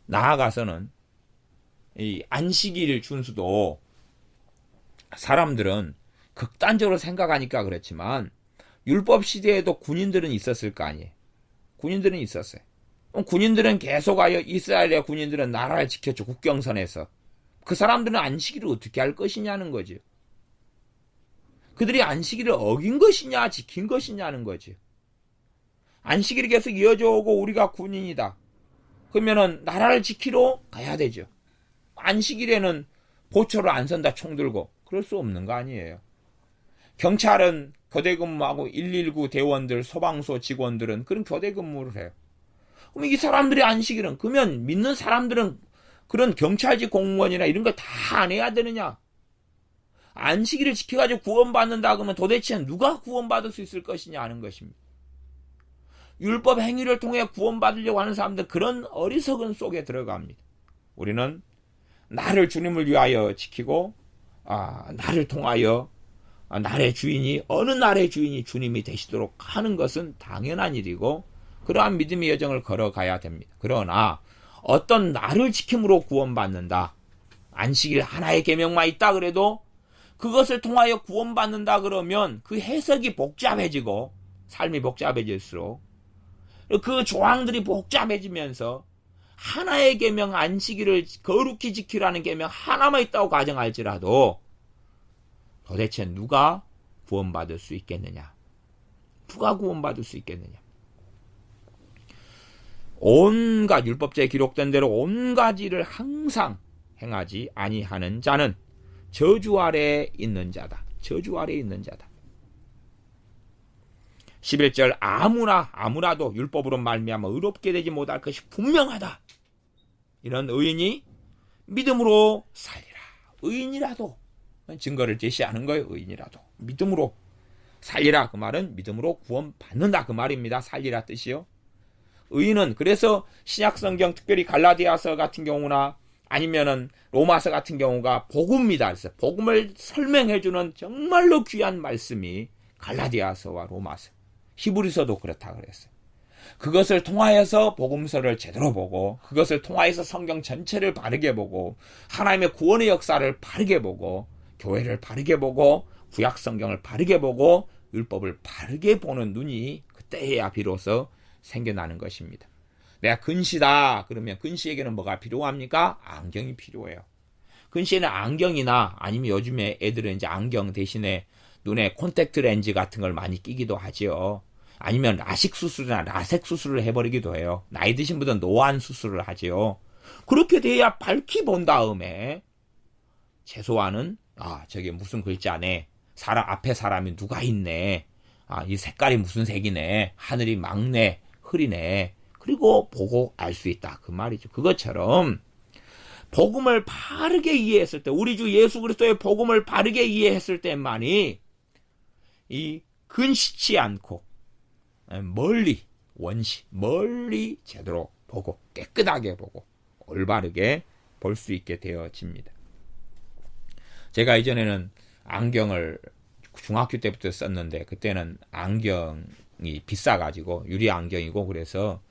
나아가서는 이 안식일 준수도 사람들은 극단적으로 생각하니까 그렇지만 율법 시대에도 군인들은 있었을 거 아니에요. 군인들은 있었어요. 군인들은 계속하여 이스라엘의 군인들은 나라를 지켰죠. 국경선에서. 그 사람들은 안식일을 어떻게 할 것이냐는 거죠. 그들이 안식일을 어긴 것이냐 지킨 것이냐는 거죠. 안식일이 계속 이어져 오고 우리가 군인이다. 그러면은 나라를 지키러 가야 되죠. 안식일에는 보초를 안 선다 총 들고. 그럴 수 없는 거 아니에요. 경찰은 교대 근무하고 119 대원들, 소방서 직원들은 그런 교대 근무를 해요. 그럼 이 사람들의 안식일은, 그러면 믿는 사람들은 그런 경찰직 공무원이나 이런 걸 다 안 해야 되느냐? 안식일을 지켜가지고 구원받는다 그러면 도대체 누가 구원받을 수 있을 것이냐 하는 것입니다. 율법 행위를 통해 구원받으려고 하는 사람들 그런 어리석은 속에 들어갑니다. 우리는 나를 주님을 위하여 지키고 나를 통하여 나의 주인이 어느 나라의 주인이 주님이 되시도록 하는 것은 당연한 일이고 그러한 믿음의 여정을 걸어가야 됩니다. 그러나 어떤 나를 지킴으로 구원받는다. 안식일 하나의 계명만 있다 그래도 그것을 통하여 구원받는다 그러면 그 해석이 복잡해지고 삶이 복잡해질수록 그 조항들이 복잡해지면서 하나의 계명 안식일을 거룩히 지키라는 계명 하나만 있다고 가정할지라도 도대체 누가 구원받을 수 있겠느냐? 누가 구원받을 수 있겠느냐? 온갖 율법제에 기록된 대로 온갖 일을 항상 행하지 아니하는 자는 저주 아래 있는 자다. 저주 아래 있는 자다. 11절 아무나도 율법으로 말미암아 의롭게 되지 못할 것이 분명하다. 이런 의인이 믿음으로 살리라. 의인이라도 증거를 제시하는 거예요. 의인이라도 믿음으로 살리라. 그 말은 믿음으로 구원받는다 그 말입니다. 살리라 뜻이요. 의인은 그래서 신약성경 특별히 갈라디아서 같은 경우나 아니면은 로마서 같은 경우가 복음입니다. 그래서 복음을 설명해주는 정말로 귀한 말씀이 갈라디아서와 로마서, 히브리서도 그렇다 그랬어요. 그것을 통하여서 복음서를 제대로 보고, 그것을 통하여서 성경 전체를 바르게 보고, 하나님의 구원의 역사를 바르게 보고, 교회를 바르게 보고, 구약 성경을 바르게 보고, 율법을 바르게 보는 눈이 그때야 비로소 생겨나는 것입니다. 내가 근시다 그러면 근시에게는 뭐가 필요합니까? 안경이 필요해요. 근시에는 안경이나 아니면 요즘에 애들은 이제 안경 대신에 눈에 콘택트 렌즈 같은 걸 많이 끼기도 하지요. 아니면 라식 수술이나 라섹 수술을 해버리기도 해요. 나이 드신 분들은 노안 수술을 하지요. 그렇게 돼야 밝히 본 다음에 최소한은 저게 무슨 글자네, 앞에 사람이 누가 있네, 이 색깔이 무슨 색이네, 하늘이 맑네, 흐리네, 그리고 보고 알 수 있다 그 말이죠. 그것처럼 복음을 바르게 이해했을 때, 우리 주 예수 그리스도의 복음을 바르게 이해했을 때만이 이 근시치 않고 멀리 제대로 보고 깨끗하게 보고 올바르게 볼 수 있게 되어집니다. 제가 이전에는 안경을 중학교 때부터 썼는데 그때는 안경이 비싸가지고 유리 안경이고 그래서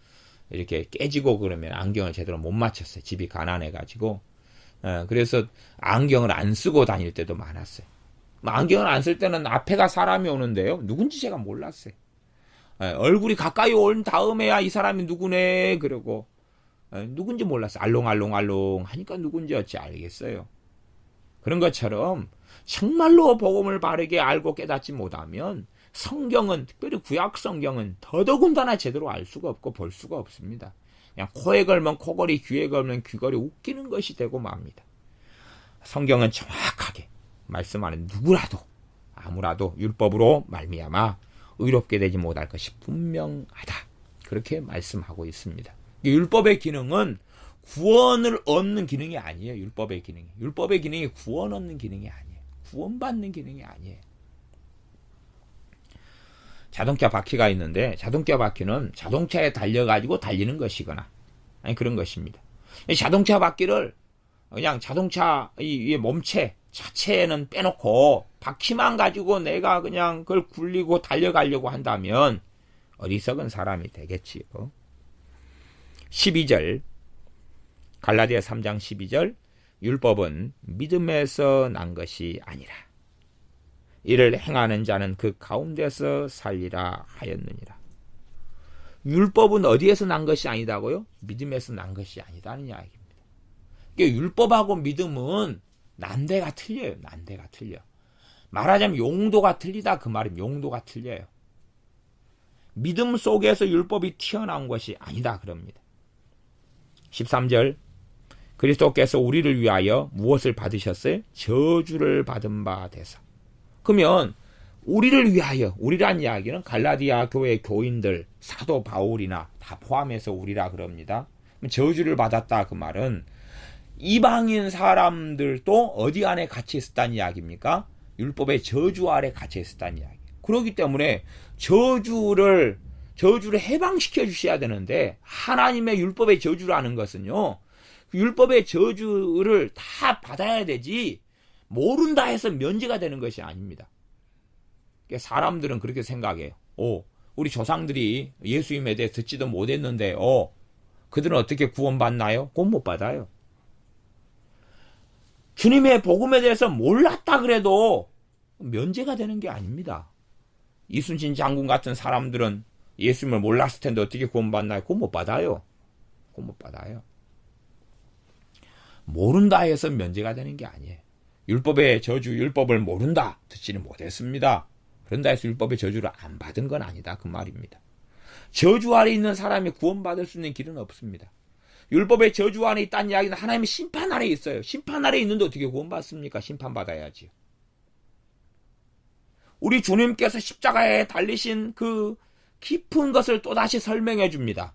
이렇게 깨지고 그러면 안경을 제대로 못 맞췄어요. 집이 가난해가지고. 그래서 안경을 안 쓰고 다닐 때도 많았어요. 안경을 안 쓸 때는 앞에가 사람이 오는데요. 누군지 제가 몰랐어요. 얼굴이 가까이 온 다음에야 이 사람이 누구네 그러고 누군지 몰랐어요. 알롱알롱 하니까 누군지 어찌 알겠어요. 그런 것처럼 정말로 복음을 바르게 알고 깨닫지 못하면 성경은, 특별히 구약 성경은 더더군다나 제대로 알 수가 없고 볼 수가 없습니다. 그냥 코에 걸면 코걸이, 귀에 걸면 귀걸이, 웃기는 것이 되고 맙니다. 성경은 정확하게 말씀하는 누구라도 아무라도 율법으로 말미암아 의롭게 되지 못할 것이 분명하다. 그렇게 말씀하고 있습니다. 율법의 기능은 구원을 얻는 기능이 아니에요. 율법의 기능이 구원 얻는 기능이 아니에요. 구원받는 기능이 아니에요. 자동차 바퀴가 있는데 자동차 바퀴는 자동차에 달려가지고 달리는 것이거나 그런 것입니다. 자동차 바퀴를 그냥 자동차 이 몸체 자체는 빼놓고 바퀴만 가지고 내가 그냥 그걸 굴리고 달려가려고 한다면 어리석은 사람이 되겠지요. 12절 갈라디아 3장 12절 율법은 믿음에서 난 것이 아니라 이를 행하는 자는 그 가운데서 살리라 하였느니라. 율법은 어디에서 난 것이 아니다고요? 믿음에서 난 것이 아니다는 이야기입니다. 율법하고 믿음은 난데가 틀려요. 난데가 틀려. 말하자면 용도가 틀리다 그 말입니다. 용도가 틀려요. 믿음 속에서 율법이 튀어나온 것이 아니다 그럽니다. 13절 그리스도께서 우리를 위하여 무엇을 받으셨어요? 저주를 받은 바 되사. 그러면 우리를 위하여, 우리란 이야기는 갈라디아 교회 교인들, 사도 바울이나 다 포함해서 우리라 그럽니다. 저주를 받았다 그 말은 이방인 사람들도 어디 안에 갇혀 있었다는 이야기입니까? 율법의 저주 아래 갇혀 있었다는 이야기. 그렇기 때문에 저주를 해방시켜 주셔야 되는데 하나님의 율법의 저주라는 것은요, 율법의 저주를 다 받아야 되지 모른다 해서 면제가 되는 것이 아닙니다. 사람들은 그렇게 생각해요. 우리 조상들이 예수님에 대해 듣지도 못했는데 그들은 어떻게 구원받나요? 그건 못 받아요. 주님의 복음에 대해서 몰랐다 그래도 면제가 되는 게 아닙니다. 이순신 장군 같은 사람들은 예수님을 몰랐을 텐데 어떻게 구원받나요? 그건 못 받아요. 그건 못 받아요. 모른다 해서 면제가 되는 게 아니에요. 율법의 저주, 율법을 모른다, 듣지는 못했습니다. 그런다 해서 율법의 저주를 안 받은 건 아니다 그 말입니다. 저주 아래 있는 사람이 구원받을 수 있는 길은 없습니다. 율법의 저주 안에 있다는 이야기는 하나님의 심판 아래 있어요. 심판 아래 있는데 어떻게 구원받습니까? 심판받아야지. 우리 주님께서 십자가에 달리신 그 깊은 것을 또다시 설명해 줍니다.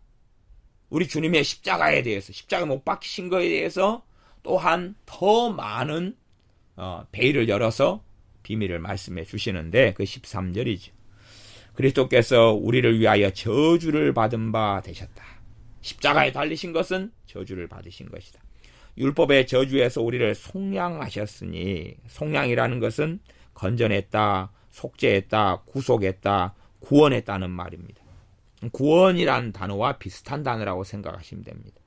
우리 주님의 십자가에 대해서, 십자가에 못 박히신 것에 대해서 또한 더 많은 베일을 열어서 비밀을 말씀해 주시는데 그 13절이죠. 그리스도께서 우리를 위하여 저주를 받은 바 되셨다. 십자가에 달리신 것은 저주를 받으신 것이다. 율법의 저주에서 우리를 속량하셨으니, 속량이라는 것은 건져냈다, 속죄했다, 구속했다, 구원했다는 말입니다. 구원이란 단어와 비슷한 단어라고 생각하시면 됩니다.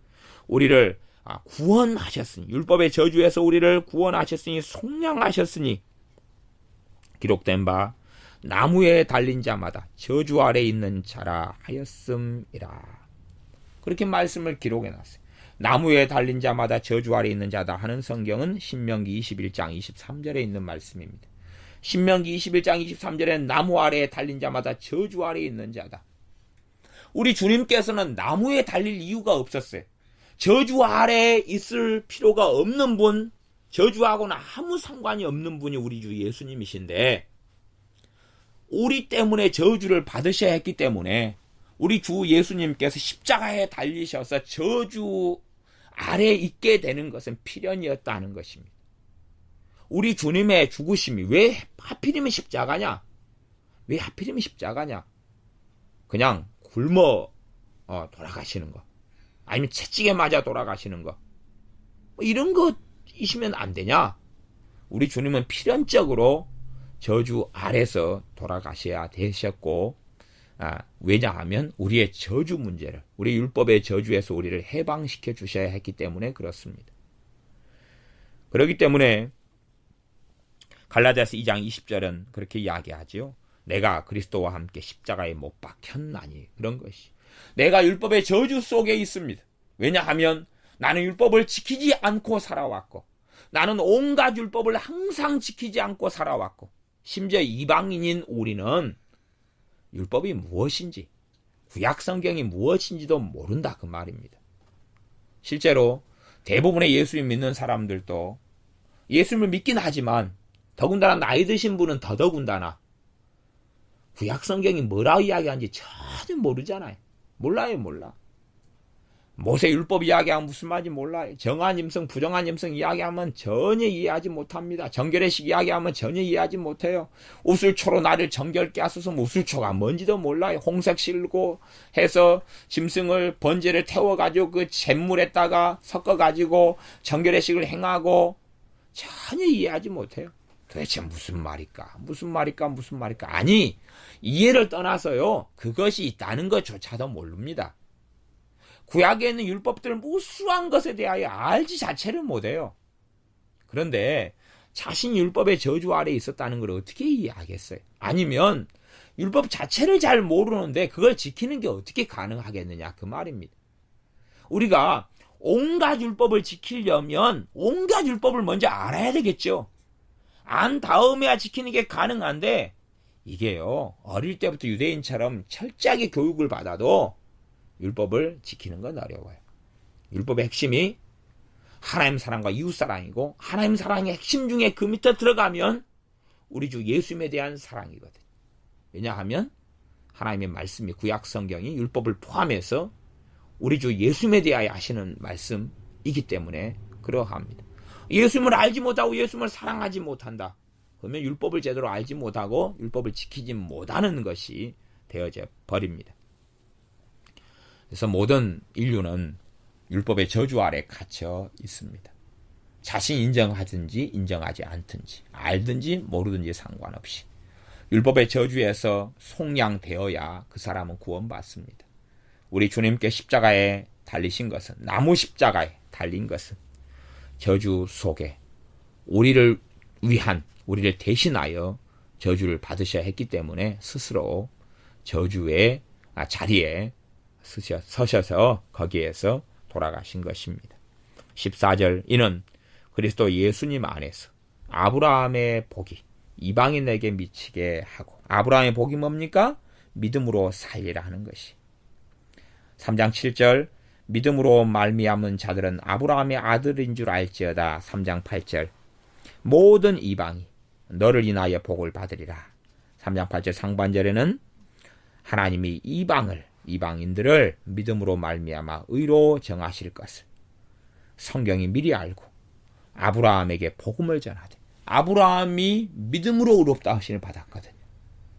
우리를 구원하셨으니, 율법의 저주에서 우리를 구원하셨으니, 속량하셨으니, 기록된 바 나무에 달린 자마다 저주 아래 있는 자라 하였음이라. 그렇게 말씀을 기록해놨어요. 나무에 달린 자마다 저주 아래 있는 자다 하는 성경은 신명기 21장 23절에 있는 말씀입니다. 신명기 21장 23절에는 나무 아래에 달린 자마다 저주 아래 있는 자다. 우리 주님께서는 나무에 달릴 이유가 없었어요. 저주 아래에 있을 필요가 없는 분, 저주하고는 아무 상관이 없는 분이 우리 주 예수님이신데, 우리 때문에 저주를 받으셔야 했기 때문에 우리 주 예수님께서 십자가에 달리셔서 저주 아래에 있게 되는 것은 필연이었다는 것입니다. 우리 주님의 죽으심이 왜 하필이면 십자가냐? 왜 하필이면 십자가냐? 그냥 굶어 돌아가시는 거, 아니면 채찍에 맞아 돌아가시는 거, 이런 것이시면 안 되냐? 우리 주님은 필연적으로 저주 아래서 돌아가셔야 되셨고, 왜냐하면 우리의 저주 문제를, 우리 율법의 저주에서 우리를 해방시켜 주셔야 했기 때문에 그렇습니다. 그렇기 때문에 갈라디아서 2장 20절은 그렇게 이야기하지요. 내가 그리스도와 함께 십자가에 못 박혔나니, 그런 것이. 내가 율법의 저주 속에 있습니다. 왜냐하면 나는 율법을 지키지 않고 살아왔고, 나는 온갖 율법을 항상 지키지 않고 살아왔고, 심지어 이방인인 우리는 율법이 무엇인지, 구약 성경이 무엇인지도 모른다, 그 말입니다. 실제로 대부분의 예수님 믿는 사람들도 예수님을 믿긴 하지만, 더군다나 나이 드신 분은 더더군다나 구약 성경이 뭐라고 이야기하는지 전혀 모르잖아요. 몰라. 모세 율법 이야기하면 무슨 말인지 몰라요. 정한 임성, 부정한 임성 이야기하면 전혀 이해하지 못합니다. 정결의식 이야기하면 전혀 이해하지 못해요. 우슬초로 나를 정결케 하소서, 우슬초가 뭔지도 몰라요. 홍색 실고 해서 짐승을, 번제를 태워가지고 그 잿물에다가 섞어가지고 정결의식을 행하고 전혀 이해하지 못해요. 도대체 무슨 말일까? 아니, 이해를 떠나서요, 그것이 있다는 것조차도 모릅니다. 구약에 있는 율법들은 무수한 것에 대하여 알지 자체를 못해요. 그런데 자신이 율법의 저주 아래에 있었다는 걸 어떻게 이해하겠어요? 아니면 율법 자체를 잘 모르는데 그걸 지키는 게 어떻게 가능하겠느냐, 그 말입니다. 우리가 온갖 율법을 지키려면 온갖 율법을 먼저 알아야 되겠죠. 안 다음에야 지키는 게 가능한데, 이게요, 어릴 때부터 유대인처럼 철저하게 교육을 받아도 율법을 지키는 건 어려워요. 율법의 핵심이 하나님 사랑과 이웃 사랑이고, 하나님 사랑의 핵심 중에 그 밑에 들어가면 우리 주 예수님에 대한 사랑이거든. 왜냐하면 하나님의 말씀이, 구약 성경이 율법을 포함해서 우리 주 예수님에 대하여 하시는 말씀이기 때문에 그러합니다. 예수님을 알지 못하고 예수님을 사랑하지 못한다. 그러면 율법을 제대로 알지 못하고 율법을 지키지 못하는 것이 되어져 버립니다. 그래서 모든 인류는 율법의 저주 아래 갇혀 있습니다. 자신이 인정하든지 인정하지 않든지, 알든지 모르든지 상관없이 율법의 저주에서 속량되어야 그 사람은 구원받습니다. 우리 주님께 십자가에 달리신 것은, 나무 십자가에 달린 것은 저주 속에 우리를 위한, 우리를 대신하여 저주를 받으셔야 했기 때문에 스스로 저주의 자리에 서셔서 거기에서 돌아가신 것입니다. 14절, 이는 그리스도 예수님 안에서 아브라함의 복이 이방인에게 미치게 하고, 아브라함의 복이 뭡니까? 믿음으로 살리라 하는 것이. 3장 7절, 믿음으로 말미암은 자들은 아브라함의 아들인 줄 알지어다. 3장 8절. 모든 이방이 너를 인하여 복을 받으리라. 3장 8절 상반절에는 하나님이 이방인들을 믿음으로 말미암아 의로 정하실 것을 성경이 미리 알고 아브라함에게 복음을 전하되, 아브라함이 믿음으로 의롭다 하심을 받았거든요.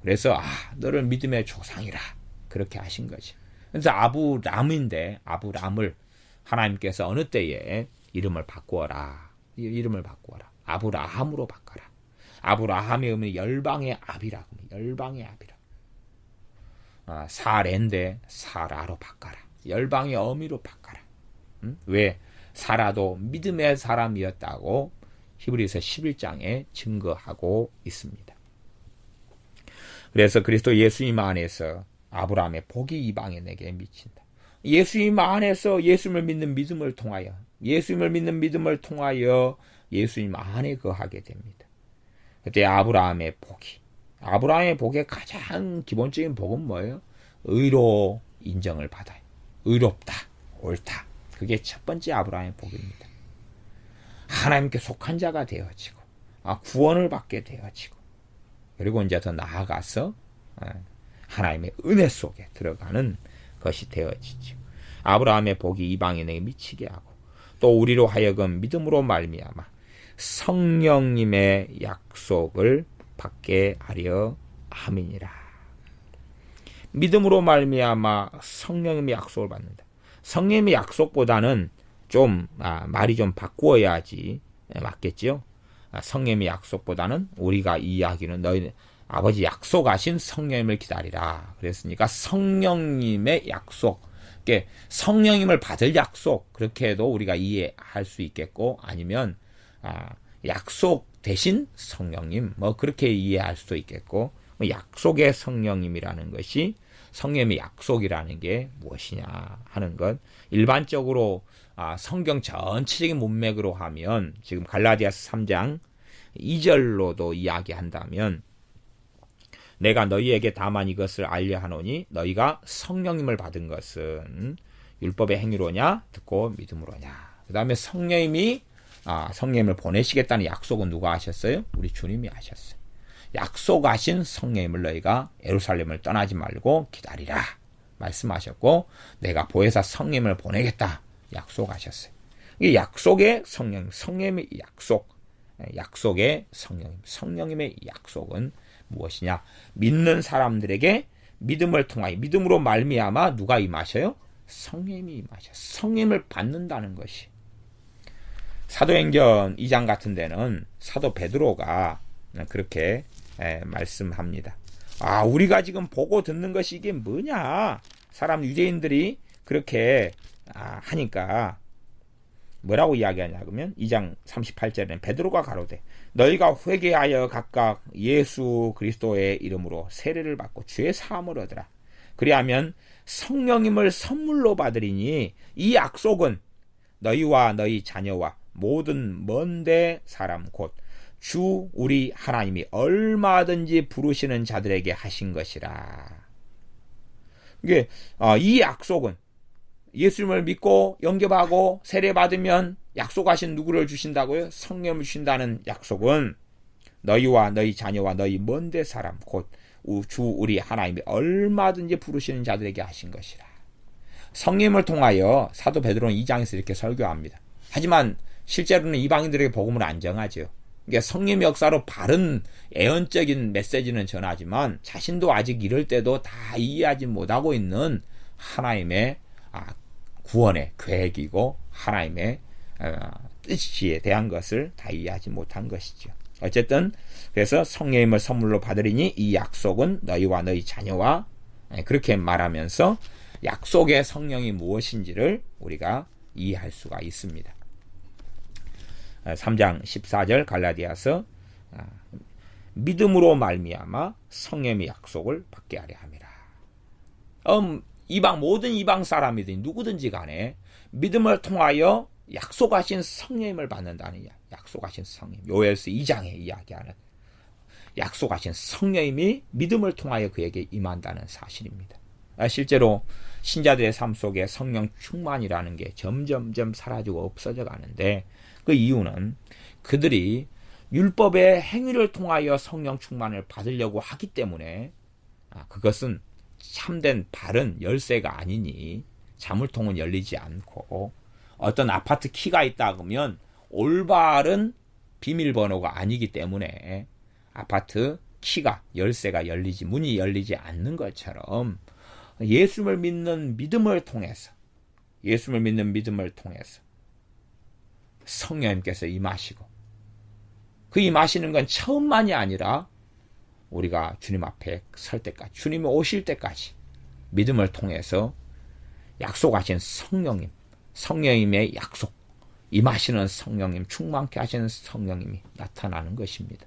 그래서 너를 믿음의 조상이라 그렇게 하신 거지. 그래서 아브람인데 아브람을 하나님께서 어느 때에 이름을 바꾸어라. 아브라함으로 바꿔라. 아브라함의 의미는 열방의 아비라고. 열방의 아비라. 사레인데 사라로 바꿔라. 열방의 어미로 바꿔라. 왜? 사라도 믿음의 사람이었다고 히브리서 11장에 증거하고 있습니다. 그래서 그리스도 예수님 안에서 아브라함의 복이 이방인에게 미친다. 예수님 안에서 예수님을 믿는 믿음을 통하여 예수님 안에 거하게 됩니다. 그때 아브라함의 복의 가장 기본적인 복은 뭐예요? 의로 인정을 받아요. 의롭다, 옳다. 그게 첫 번째 아브라함의 복입니다. 하나님께 속한 자가 되어지고, 구원을 받게 되어지고, 그리고 이제 더 나아가서 하나님의 은혜 속에 들어가는 것이 되어지죠. 아브라함의 복이 이방인에게 미치게 하고, 또 우리로 하여금 믿음으로 말미암아 성령님의 약속을 받게 하려 함이니라. 믿음으로 말미암아 성령님의 약속을 받는다. 성령님의 약속보다는 좀 말이 좀 바꾸어야지 맞겠죠. 성령님의 약속보다는 우리가 이야기는 너희 아버지 약속하신 성령님을 기다리라. 그랬으니까 성령님의 약속, 성령님을 받을 약속, 그렇게 해도 우리가 이해할 수 있겠고, 아니면 약속 대신 성령님, 그렇게 이해할 수도 있겠고, 약속의 성령님이라는 것이, 성령의 약속이라는 게 무엇이냐 하는 것, 일반적으로 성경 전체적인 문맥으로 하면, 지금 갈라디아서 3장 2절로도 이야기한다면, 내가 너희에게 다만 이것을 알려 하노니 너희가 성령님을 받은 것은 율법의 행위로냐 듣고 믿음으로냐. 그 다음에 성령님을 보내시겠다는 약속은 누가 하셨어요? 우리 주님이 하셨어요. 약속하신 성령님을 너희가 예루살렘을 떠나지 말고 기다리라 말씀하셨고, 내가 보혜사 성령님을 보내겠다 약속하셨어요. 이게 약속의 성령, 성령님의 약속의 성령님, 성령님의 약속은 무엇이냐? 믿는 사람들에게 믿음을 통하여, 믿음으로 말미암아 누가 임하셔요? 성령님이 임하셔요. 성령님을 받는다는 것이. 사도행전 2장 같은 데는 사도 베드로가 그렇게 말씀합니다. 우리가 지금 보고 듣는 것이 이게 뭐냐? 유대인들이 그렇게 하니까 뭐라고 이야기하냐 그러면 2장 38절에는 베드로가 가로되 너희가 회개하여 각각 예수 그리스도의 이름으로 세례를 받고 주의 사함을 얻으라. 그리하면 성령님을 선물로 받으리니 이 약속은 너희와 너희 자녀와 모든 먼데 사람 곧 주 우리 하나님이 얼마든지 부르시는 자들에게 하신 것이라. 이게 이 약속은 예수님을 믿고 영접하고 세례받으면 약속하신 누구를 주신다고요? 성령을 주신다는 약속은 너희와 너희 자녀와 너희 먼데 사람 곧 주 우리 하나님이 얼마든지 부르시는 자들에게 하신 것이라. 성령을 통하여 사도 베드로는 2장에서 이렇게 설교합니다. 하지만 실제로는 이방인들에게 복음을 안 전하죠. 그러니까 성령의 역사로 바른 애언적인 메시지는 전하지만 자신도 아직 이럴 때도 다 이해하지 못하고 있는 하나님의 구원의 계획이고 하나님의 뜻에 대한 것을 다 이해하지 못한 것이죠. 어쨌든 그래서 성령님을 선물로 받으리니 이 약속은 너희와 너희 자녀와, 그렇게 말하면서 약속의 성령이 무엇인지를 우리가 이해할 수가 있습니다. 3장 14절 갈라디아서 믿음으로 말미암아 성령의 약속을 받게 하려 함이라. 모든 이방 사람이든 누구든지 간에 믿음을 통하여 약속하신 성령님을 받는다는 약속하신 성령. 요엘서 2장에 이야기하는 약속하신 성령님이 믿음을 통하여 그에게 임한다는 사실입니다. 실제로 신자들의 삶 속에 성령 충만이라는 게 점점점 사라지고 없어져 가는데, 그 이유는 그들이 율법의 행위를 통하여 성령 충만을 받으려고 하기 때문에, 그것은 참된 바른 열쇠가 아니니 자물통은 열리지 않고, 어떤 아파트 키가 있다 그러면 올바른 비밀번호가 아니기 때문에 아파트 키가, 열쇠가 열리지, 문이 열리지 않는 것처럼, 예수를 믿는 믿음을 통해서 성령님께서 임하시고, 그 임하시는 건 처음만이 아니라 우리가 주님 앞에 설 때까지, 주님이 오실 때까지 믿음을 통해서 약속하신 성령님의 약속, 임하시는 성령님, 충만케 하시는 성령님이 나타나는 것입니다.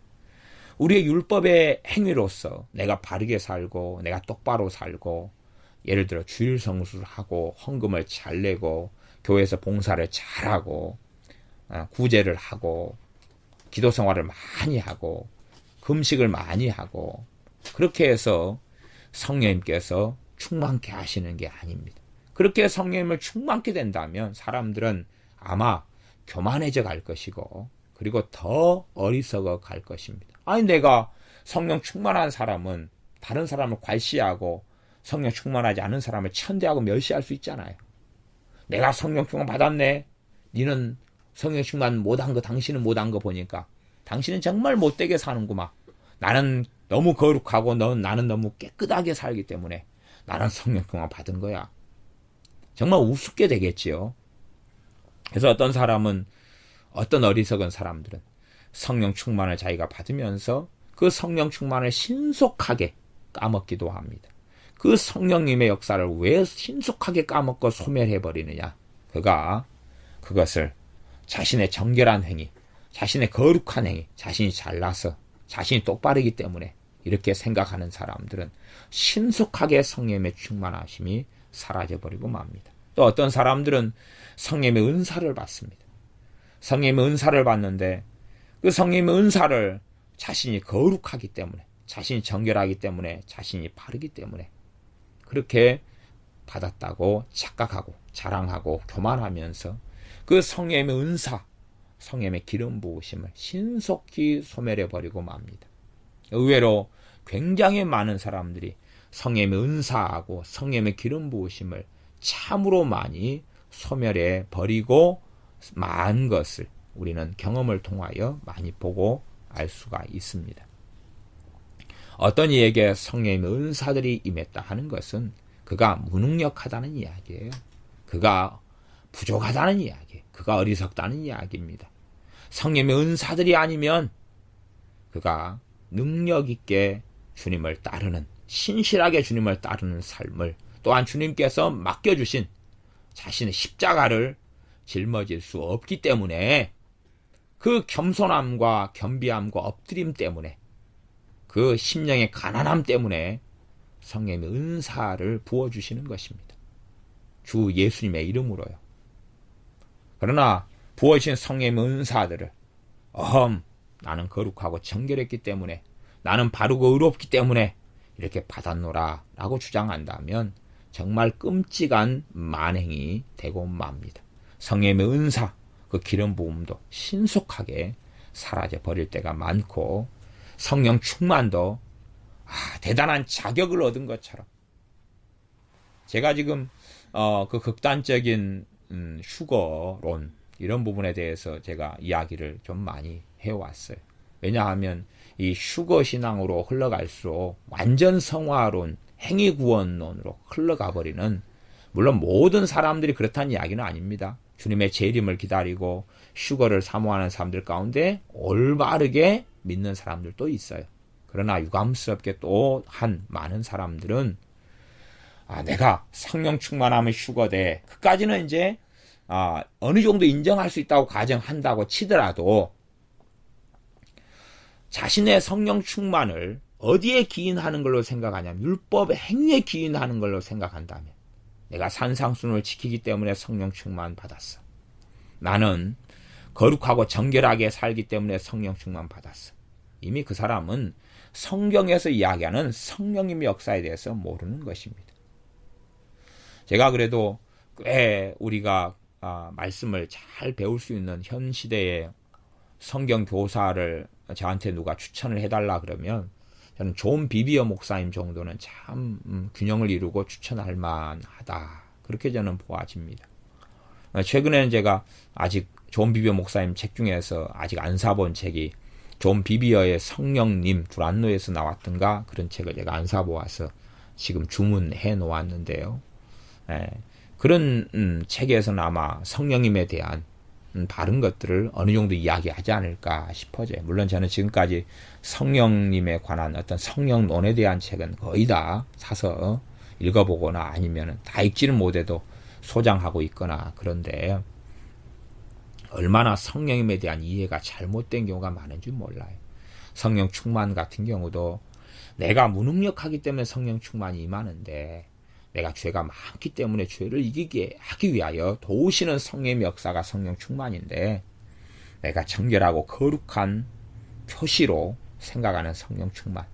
우리의 율법의 행위로서 내가 바르게 살고, 내가 똑바로 살고, 예를 들어 주일 성수를 하고, 헌금을 잘 내고, 교회에서 봉사를 잘하고, 구제를 하고, 기도 생활을 많이 하고, 금식을 많이 하고, 그렇게 해서 성령님께서 충만케 하시는 게 아닙니다. 그렇게 성령님을 충만케 된다면 사람들은 아마 교만해져 갈 것이고, 그리고 더 어리석어 갈 것입니다. 아니, 내가 성령 충만한 사람은 다른 사람을 괄시하고 성령 충만하지 않은 사람을 천대하고 멸시할 수 있잖아요. 내가 성령 충만 받았네, 니는 성령 충만 못한 거, 당신은 못한 거 보니까 당신은 정말 못되게 사는구만. 나는 너무 거룩하고 나는 너무 깨끗하게 살기 때문에 나는 성령 충만 받은 거야. 정말 우습게 되겠지요. 그래서 어떤 어리석은 사람들은 성령 충만을 자기가 받으면서 그 성령 충만을 신속하게 까먹기도 합니다. 그 성령님의 역사를 왜 신속하게 까먹고 소멸해버리느냐. 그것을 자신의 정결한 행위, 자신의 거룩한 행위, 자신이 잘나서, 자신이 똑바르기 때문에 이렇게 생각하는 사람들은 신속하게 성령님의 충만하심이 사라져버리고 맙니다. 또 어떤 사람들은 성령님의 은사를 받습니다. 성령님의 은사를 받는데 그 성령님의 은사를 자신이 거룩하기 때문에, 자신이 정결하기 때문에, 자신이 바르기 때문에 그렇게 받았다고 착각하고 자랑하고 교만하면서 그 성령님의 은사, 성령님의 기름 부으심을 신속히 소멸해버리고 맙니다. 의외로 굉장히 많은 사람들이 성령님의 은사하고 성령님의 기름 부으심을 참으로 많이 소멸해버리고 만 것을 우리는 경험을 통하여 많이 보고 알 수가 있습니다. 어떤 이에게 성령님의 은사들이 임했다 하는 것은 그가 무능력하다는 이야기예요. 그가 부족하다는 이야기예요. 그가 어리석다는 이야기입니다. 성령님의 은사들이 아니면 그가 능력 있게 주님을 따르는, 신실하게 주님을 따르는 삶을, 또한 주님께서 맡겨주신 자신의 십자가를 짊어질 수 없기 때문에, 그 겸손함과 겸비함과 엎드림 때문에, 그 심령의 가난함 때문에 성령님의 은사를 부어주시는 것입니다. 주 예수님의 이름으로요. 그러나 부어주신 성령님의 은사들을 나는 거룩하고 정결했기 때문에, 나는 바르고 의롭기 때문에 이렇게 받았노라 라고 주장한다면 정말 끔찍한 만행이 되고 맙니다. 성령님의 은사, 그 기름 부음도 신속하게 사라져 버릴 때가 많고, 성령 충만도 대단한 자격을 얻은 것처럼, 제가 지금 그 극단적인 휴거론 이런 부분에 대해서 제가 이야기를 좀 많이 해왔어요. 왜냐하면 이 휴거 신앙으로 흘러갈수록 완전 성화론, 행위구원론으로 흘러가 버리는, 물론 모든 사람들이 그렇다는 이야기는 아닙니다. 주님의 재림을 기다리고 휴거를 사모하는 사람들 가운데 올바르게 믿는 사람들도 있어요. 그러나 유감스럽게 또한 많은 사람들은 내가 성령 충만하면 휴거돼, 그까지는 이제 어느 정도 인정할 수 있다고 가정한다고 치더라도 자신의 성령 충만을 어디에 기인하는 걸로 생각하냐면 율법의 행위에 기인하는 걸로 생각한다면, 내가 산상순을 지키기 때문에 성령 충만 받았어, 나는 거룩하고 정결하게 살기 때문에 성령 충만 받았어. 이미 그 사람은 성경에서 이야기하는 성령님의 역사에 대해서 모르는 것입니다. 제가 그래도 꽤 우리가 말씀을 잘 배울 수 있는 현 시대의 성경 교사를 저한테 누가 추천을 해달라 그러면 저는 존 비비어 목사님 정도는 참 균형을 이루고 추천할 만하다. 그렇게 저는 보아집니다. 최근에는 제가 아직 존 비비어 목사님 책 중에서 아직 안 사본 책이 존 비비어의 성령님 두란노에서 나왔던가 그런 책을 제가 안 사보아서 지금 주문해 놓았는데요. 그런 책에서는 아마 성령님에 대한 바른 것들을 어느 정도 이야기하지 않을까 싶어져요. 물론 저는 지금까지 성령님에 관한 어떤 성령론에 대한 책은 거의 다 사서 읽어보거나 아니면 다 읽지는 못해도 소장하고 있거나 그런데 얼마나 성령님에 대한 이해가 잘못된 경우가 많은지 몰라요. 성령 충만 같은 경우도 내가 무능력하기 때문에 성령 충만이 임하는데 내가 죄가 많기 때문에 죄를 이기게 하기 위하여 도우시는 성령의 역사가 성령 충만인데 내가 정결하고 거룩한 표시로 생각하는 성령 충만.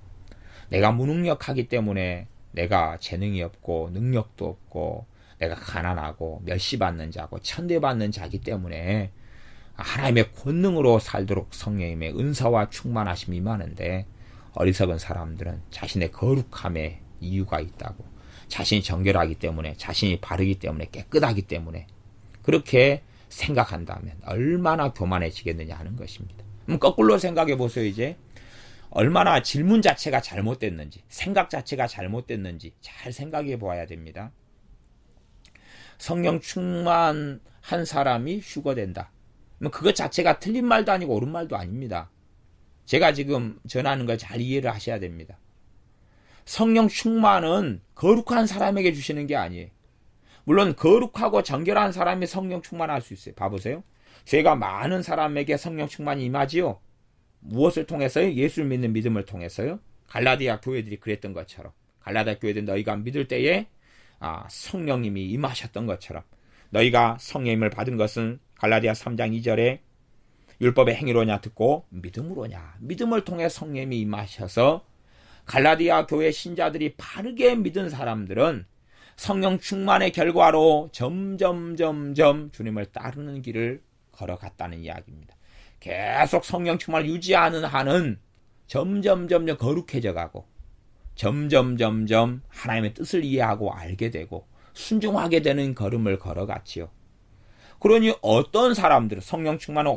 내가 무능력하기 때문에 내가 재능이 없고 능력도 없고 내가 가난하고 멸시받는 자고 천대받는 자기 때문에 하나님의 권능으로 살도록 성령님의 은사와 충만하심이 임하는데 어리석은 사람들은 자신의 거룩함에 이유가 있다고 자신이 정결하기 때문에 자신이 바르기 때문에 깨끗하기 때문에 그렇게 생각한다면 얼마나 교만해지겠느냐 하는 것입니다. 그럼 거꾸로 생각해 보세요. 이제 얼마나 질문 자체가 잘못됐는지 생각 자체가 잘못됐는지 잘 생각해 보아야 됩니다. 성령 충만한 사람이 휴거된다. 그것 자체가 틀린 말도 아니고 옳은 말도 아닙니다. 제가 지금 전하는 걸 잘 이해를 하셔야 됩니다. 성령 충만은 거룩한 사람에게 주시는 게 아니에요. 물론 거룩하고 정결한 사람이 성령 충만할 수 있어요. 봐보세요. 죄가 많은 사람에게 성령 충만이 임하지요. 무엇을 통해서요? 예수를 믿는 믿음을 통해서요. 갈라디아 교회들이 그랬던 것처럼 갈라디아 교회들 너희가 믿을 때에 성령님이 임하셨던 것처럼 너희가 성령님을 받은 것은 갈라디아 3장 2절에 율법의 행위로냐 듣고 믿음으로냐. 믿음을 통해 성령님이 임하셔서 갈라디아 교회 신자들이 바르게 믿은 사람들은 성령 충만의 결과로 점점 주님을 따르는 길을 걸어갔다는 이야기입니다. 계속 성령 충만을 유지하는 한은 점점 거룩해져 가고 점점 하나님의 뜻을 이해하고 알게 되고 순종하게 되는 걸음을 걸어갔지요. 그러니 어떤 사람들은 성령 충만을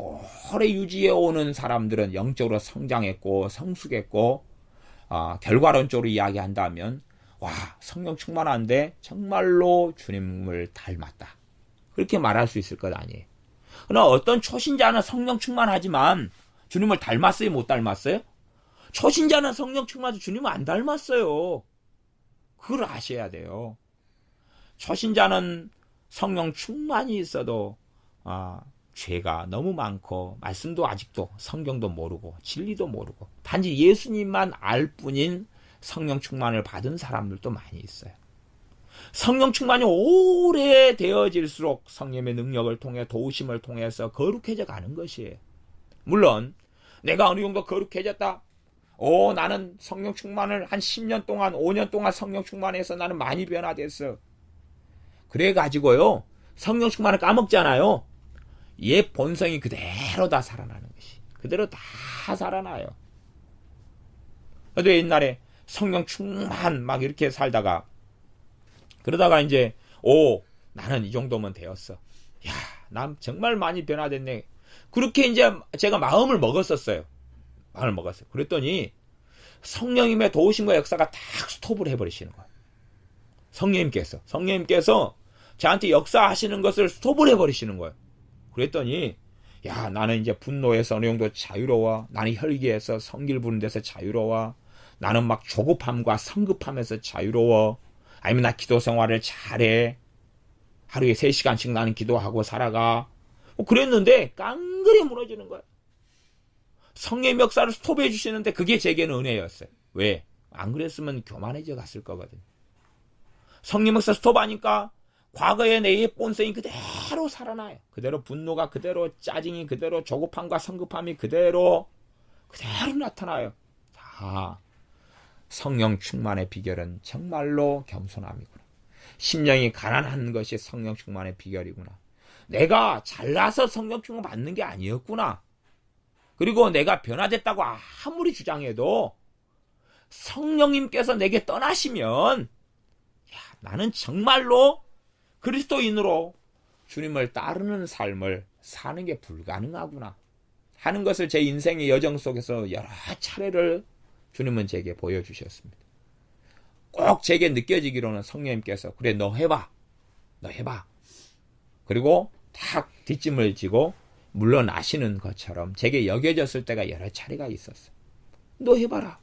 오래 유지해 오는 사람들은 영적으로 성장했고 성숙했고 결과론적으로 이야기한다면 성령 충만한데 정말로 주님을 닮았다. 그렇게 말할 수 있을 것 아니에요. 그러나 어떤 초신자는 성령 충만하지만 주님을 닮았어요? 못 닮았어요? 초신자는 성령 충만해도 주님을 안 닮았어요. 그걸 아셔야 돼요. 초신자는 성령 충만이 있어도 죄가 너무 많고 말씀도 아직도 성경도 모르고 진리도 모르고 단지 예수님만 알 뿐인 성령 충만을 받은 사람들도 많이 있어요. 성령 충만이 오래 되어질수록 성령의 능력을 통해 도우심을 통해서 거룩해져 가는 것이에요. 물론 내가 어느 정도 거룩해졌다. 나는 성령 충만을 한 10년 동안 5년 동안 성령 충만해서 나는 많이 변화됐어. 그래가지고요 성령 충만을 까먹잖아요. 옛 본성이 그대로 다 살아나는 것이 그대로 다 살아나요. 그래도 옛날에 성령 충만 막 이렇게 살다가 그러다가 이제 나는 이 정도면 되었어. 난 정말 많이 변화됐네. 그렇게 이제 제가 마음을 먹었어요. 그랬더니 성령님의 도우심과 역사가 딱 스톱을 해버리시는 거예요. 성령님께서 저한테 역사하시는 것을 스톱을 해버리시는 거예요. 그랬더니 나는 이제 분노에서 어느 정도 자유로워. 나는 혈기에서 성길 부는 데서 자유로워. 나는 막 조급함과 성급함에서 자유로워. 아니면 나 기도 생활을 잘해. 하루에 3시간씩 나는 기도하고 살아가. 그랬는데 깡그리 무너지는 거예요. 성령의 역사를 스톱해 주시는데 그게 제게는 은혜였어요. 왜? 안 그랬으면 교만해져 갔을 거거든요. 성령 역사 스톱하니까 과거의 내 본성이 그대로 살아나요. 그대로 분노가 그대로 짜증이 그대로 조급함과 성급함이 그대로 나타나요. 성령 충만의 비결은 정말로 겸손함이구나. 심령이 가난한 것이 성령 충만의 비결이구나. 내가 잘나서 성령 충만 받는 게 아니었구나. 그리고 내가 변화됐다고 아무리 주장해도 성령님께서 내게 떠나시면 나는 정말로 그리스도인으로 주님을 따르는 삶을 사는 게 불가능하구나 하는 것을 제 인생의 여정 속에서 여러 차례를 주님은 제게 보여주셨습니다. 꼭 제게 느껴지기로는 성령님께서 그래 너 해봐. 그리고 탁 뒷짐을 지고 물러나시는 것처럼 제게 여겨졌을 때가 여러 차례가 있었어요. 너 해봐라.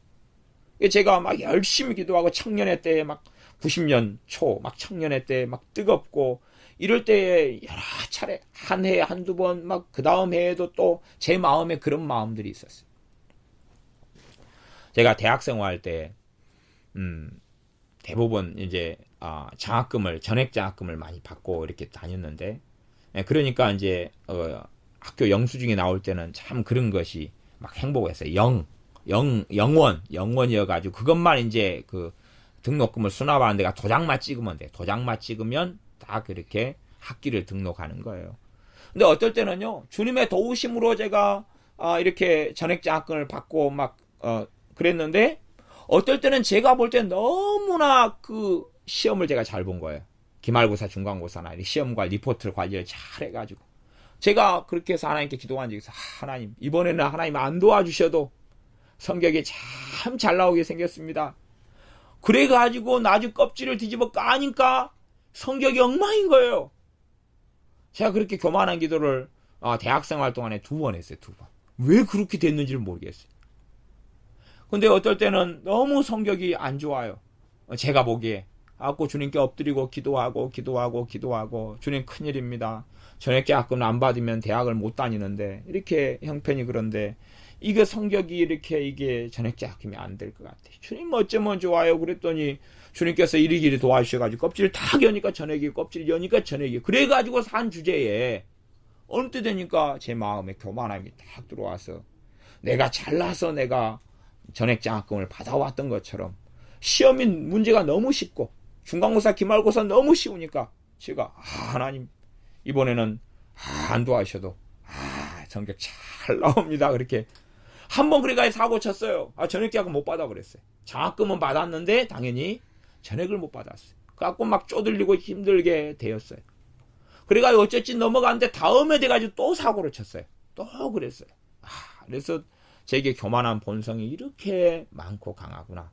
제가 막 열심히 기도하고 청년회 때 막 90년 초 막 청년회 때 막 뜨겁고 이럴 때에 여러 차례 한 해 한두 번 막 그 다음 해에도 또 제 마음에 그런 마음들이 있었어요. 제가 대학생활 할 때 대부분 이제 장학금을 전액 장학금을 많이 받고 이렇게 다녔는데 그러니까 이제 학교 영수증이 나올 때는 참 그런 것이 막 행복했어요. 영원이어가지고 그것만 이제 그 등록금을 수납하는 데가 도장만 찍으면 돼. 도장만 찍으면 다 그렇게 학기를 등록하는 거예요. 근데 어떨 때는요, 주님의 도우심으로 제가 이렇게 전액장학금을 받고 막 그랬는데 어떨 때는 제가 볼 때 너무나 그 시험을 제가 잘 본 거예요. 기말고사, 중간고사나 시험과 리포트를 관리를 잘 해가지고 제가 그렇게 해서 하나님께 기도한 적이 있어요. 하나님, 이번에는 하나님 안 도와주셔도 성격이 참 잘 나오게 생겼습니다. 그래가지고 나중 껍질을 뒤집어 까니까 성격이 엉망인 거예요. 제가 그렇게 교만한 기도를 대학생활 동안에 2번 했어요. 2번. 왜 그렇게 됐는지를 모르겠어요. 근데 어떨 때는 너무 성격이 안 좋아요. 제가 보기에. 아고 주님께 엎드리고 기도하고 주님 큰일입니다. 전액장학금 안 받으면 대학을 못 다니는데 이렇게 형편이 그런데 이게 성격이 이렇게 이게 전액장학금이 안 될 것 같아요. 주님 어쩌면 좋아요. 그랬더니 주님께서 이리저리 도와주셔가지고 껍질을 다 여니까 전액이, 껍질 여니까 전액이. 그래가지고 산 주제에 어느 때 되니까 제 마음에 교만함이 딱 들어와서 내가 잘나서 내가 전액장학금을 받아왔던 것처럼 시험이 문제가 너무 쉽고 중간고사, 기말고사 너무 쉬우니까 제가 하나님 이번에는 안 도와주셔도 성격 잘 나옵니다. 그렇게 한번 그래가 사고 쳤어요. 전액장학금 못 받아 그랬어요. 장학금은 받았는데 당연히 전액을 못 받았어요. 그래갖고 막 쪼들리고 힘들게 되었어요. 그래가지고 어쨌든 넘어갔는데 다음에 돼가지고 또 사고를 쳤어요. 또 그랬어요. 그래서 제게 교만한 본성이 이렇게 많고 강하구나.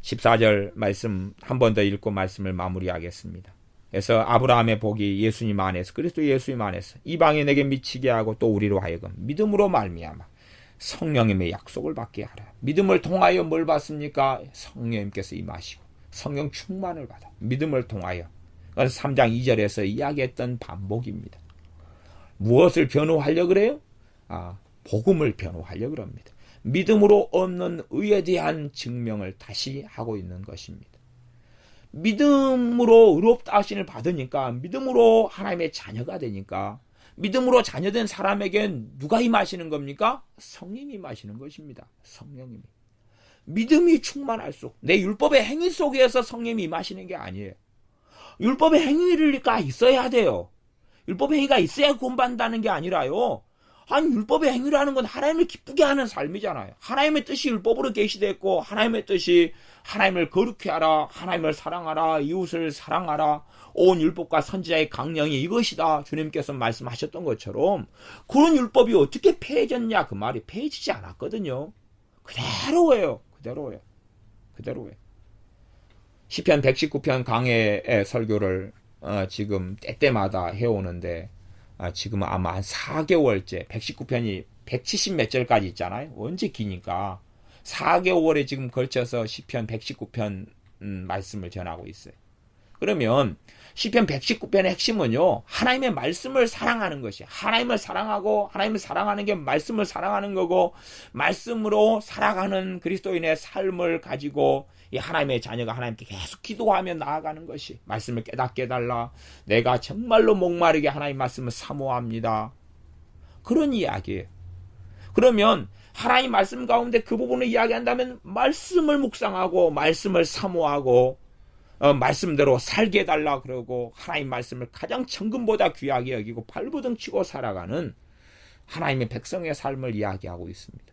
14절 말씀 한 번 더 읽고 말씀을 마무리하겠습니다. 그래서 아브라함의 복이 예수님 안에서, 그리스도 예수님 안에서 이방에 내게 미치게 하고 또 우리로 하여금 믿음으로 말미암아 성령님의 약속을 받게 하라. 믿음을 통하여 뭘 받습니까? 성령님께서 임하시고 성령 충만을 받아. 믿음을 통하여. 그래서 3장 2절에서 이야기했던 반복입니다. 무엇을 변호하려고 그래요? 복음을 하려고 합니다. 믿음으로 얻는 의에 대한 증명을 다시 하고 있는 것입니다. 믿음으로 의롭다 하심을 받으니까, 믿음으로 하나님의 자녀가 되니까, 믿음으로 자녀된 사람에겐 누가 임하시는 겁니까? 성령이 임하시는 것입니다. 성령님이. 믿음이 충만할수록 내 율법의 행위 속에서 성령이 임하시는 게 아니에요. 율법의 행위가 있어야 돼요. 율법의 행위가 있어야 구원받는다는 게 아니라요. 율법의 행위라는 건 하나님을 기쁘게 하는 삶이잖아요. 하나님의 뜻이 율법으로 계시됐고, 하나님의 뜻이 하나님을 거룩히 하라, 하나님을 사랑하라, 이웃을 사랑하라, 온 율법과 선지자의 강령이 이것이다. 주님께서 말씀하셨던 것처럼 그런 율법이 어떻게 폐해졌냐? 그 말이 폐해지지 않았거든요. 그대로예요. 시편 119편 강해의 설교를 지금 때때마다 해오는데 지금 아마 한 4개월째 119편이 170 몇 절까지 있잖아요. 언제 기니까 4개월에 지금 걸쳐서 시편 119편 말씀을 전하고 있어요. 그러면 시편 119편의 핵심은요, 하나님의 말씀을 사랑하는 것이, 하나님을 사랑하고 하나님을 사랑하는 게 말씀을 사랑하는 거고, 말씀으로 살아가는 그리스도인의 삶을 가지고 이 하나님의 자녀가 하나님께 계속 기도하며 나아가는 것이, 말씀을 깨닫게 해달라, 내가 정말로 목마르게 하나님 말씀을 사모합니다, 그런 이야기예요. 그러면 하나님 말씀 가운데 그 부분을 이야기한다면 말씀을 묵상하고 말씀을 사모하고 말씀대로 살게 해달라 그러고 하나님 말씀을 가장 천금보다 귀하게 여기고 발버둥 치고 살아가는 하나님의 백성의 삶을 이야기하고 있습니다.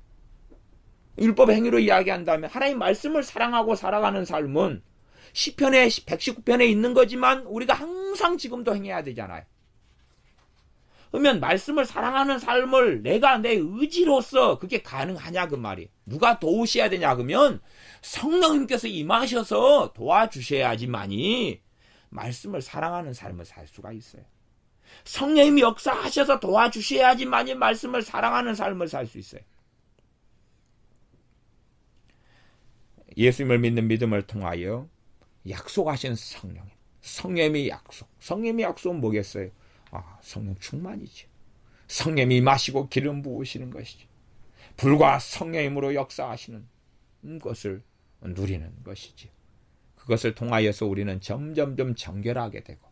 율법 행위로 이야기한다면 하나님 말씀을 사랑하고 살아가는 삶은 시편의 119편에 있는 거지만 우리가 항상 지금도 행해야 되잖아요. 그러면 말씀을 사랑하는 삶을 내가 내 의지로서 그게 가능하냐 그 말이. 누가 도우셔야 되냐 그러면 성령님께서 임하셔서 도와주셔야지만이 말씀을 사랑하는 삶을 살 수가 있어요. 성령님이 역사하셔서 도와주셔야지만이 말씀을 사랑하는 삶을 살 수 있어요. 예수님을 믿는 믿음을 통하여 약속하신 성령님, 성령님의 약속. 성령님의 약속은 뭐겠어요? 성령 충만이죠. 성령님이 마시고 기름 부으시는 것이죠. 불과 성령님으로 역사하시는 것을 누리는 것이죠. 그것을 통하여서 우리는 점점점 정결하게 되고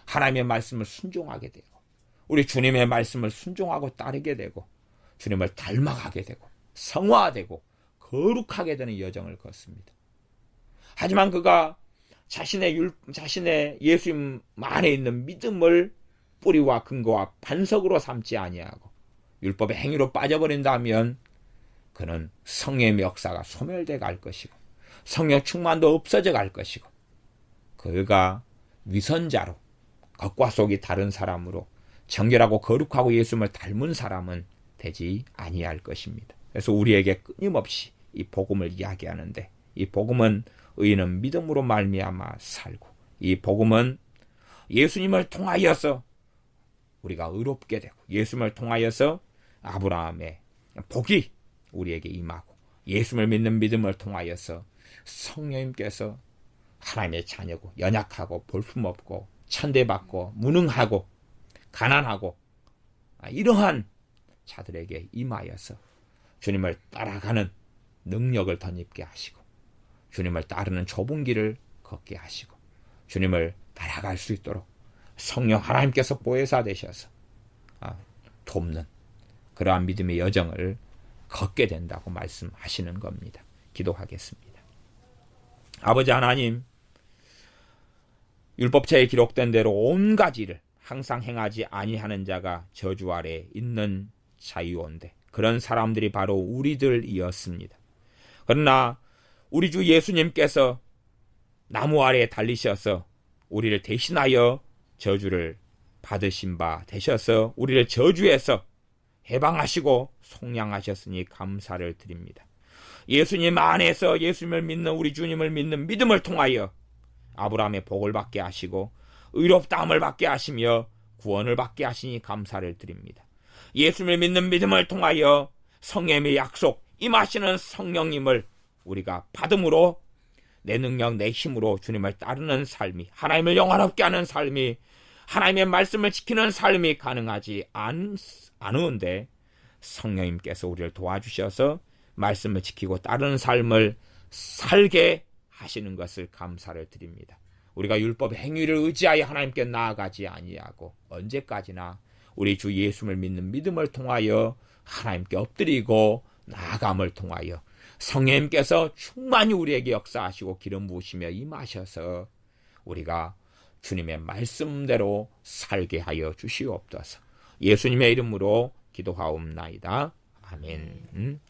하나님의 말씀을 순종하게 되고 우리 주님의 말씀을 순종하고 따르게 되고 주님을 닮아가게 되고 성화되고 거룩하게 되는 여정을 걷습니다. 하지만 그가 자신의 예수님 안에 있는 믿음을 뿌리와 근거와 반석으로 삼지 아니하고 율법의 행위로 빠져버린다면 그는 성령의 역사가 소멸돼 갈 것이고 성령 충만도 없어져 갈 것이고 그가 위선자로 겉과 속이 다른 사람으로 정결하고 거룩하고 예수님을 닮은 사람은 되지 아니할 것입니다. 그래서 우리에게 끊임없이 이 복음을 이야기하는데 이 복음은 의인은 믿음으로 말미암아 살고 이 복음은 예수님을 통하여서 우리가 의롭게 되고 예수님을 통하여서 아브라함의 복이 우리에게 임하고 예수님을 믿는 믿음을 통하여서 성령님께서 하나님의 자녀고 연약하고 볼품없고 천대받고 무능하고 가난하고 이러한 자들에게 임하여서 주님을 따라가는 능력을 덧입게 하시고 주님을 따르는 좁은 길을 걷게 하시고 주님을 따라갈 수 있도록 성령 하나님께서 보혜사 되셔서 돕는 그러한 믿음의 여정을 걷게 된다고 말씀하시는 겁니다. 기도하겠습니다. 아버지 하나님, 율법책에 기록된 대로 온 가지를 항상 행하지 아니하는 자가 저주 아래 있는 자유온데 그런 사람들이 바로 우리들이었습니다. 그러나 우리 주 예수님께서 나무 아래에 달리셔서 우리를 대신하여 저주를 받으신 바 되셔서 우리를 저주에서 해방하시고 속량하셨으니 감사를 드립니다. 예수님 안에서 예수님을 믿는 우리 주님을 믿는 믿음을 통하여 아브라함의 복을 받게 하시고 의롭다함을 받게 하시며 구원을 받게 하시니 감사를 드립니다. 예수님을 믿는 믿음을 통하여 성령의 약속 임하시는 성령님을 우리가 받음으로 내 능력 내 힘으로 주님을 따르는 삶이 하나님을 영화롭게 하는 삶이 하나님의 말씀을 지키는 삶이 가능하지 않은데 성령님께서 우리를 도와주셔서 말씀을 지키고 따르는 삶을 살게 하시는 것을 감사를 드립니다. 우리가 율법의 행위를 의지하여 하나님께 나아가지 아니하고 언제까지나 우리 주 예수를 믿는 믿음을 통하여 하나님께 엎드리고 나아감을 통하여 성령님께서 충만히 우리에게 역사하시고 기름 부으시며 임하셔서 우리가 주님의 말씀대로 살게 하여 주시옵소서. 예수님의 이름으로 기도하옵나이다. 아멘.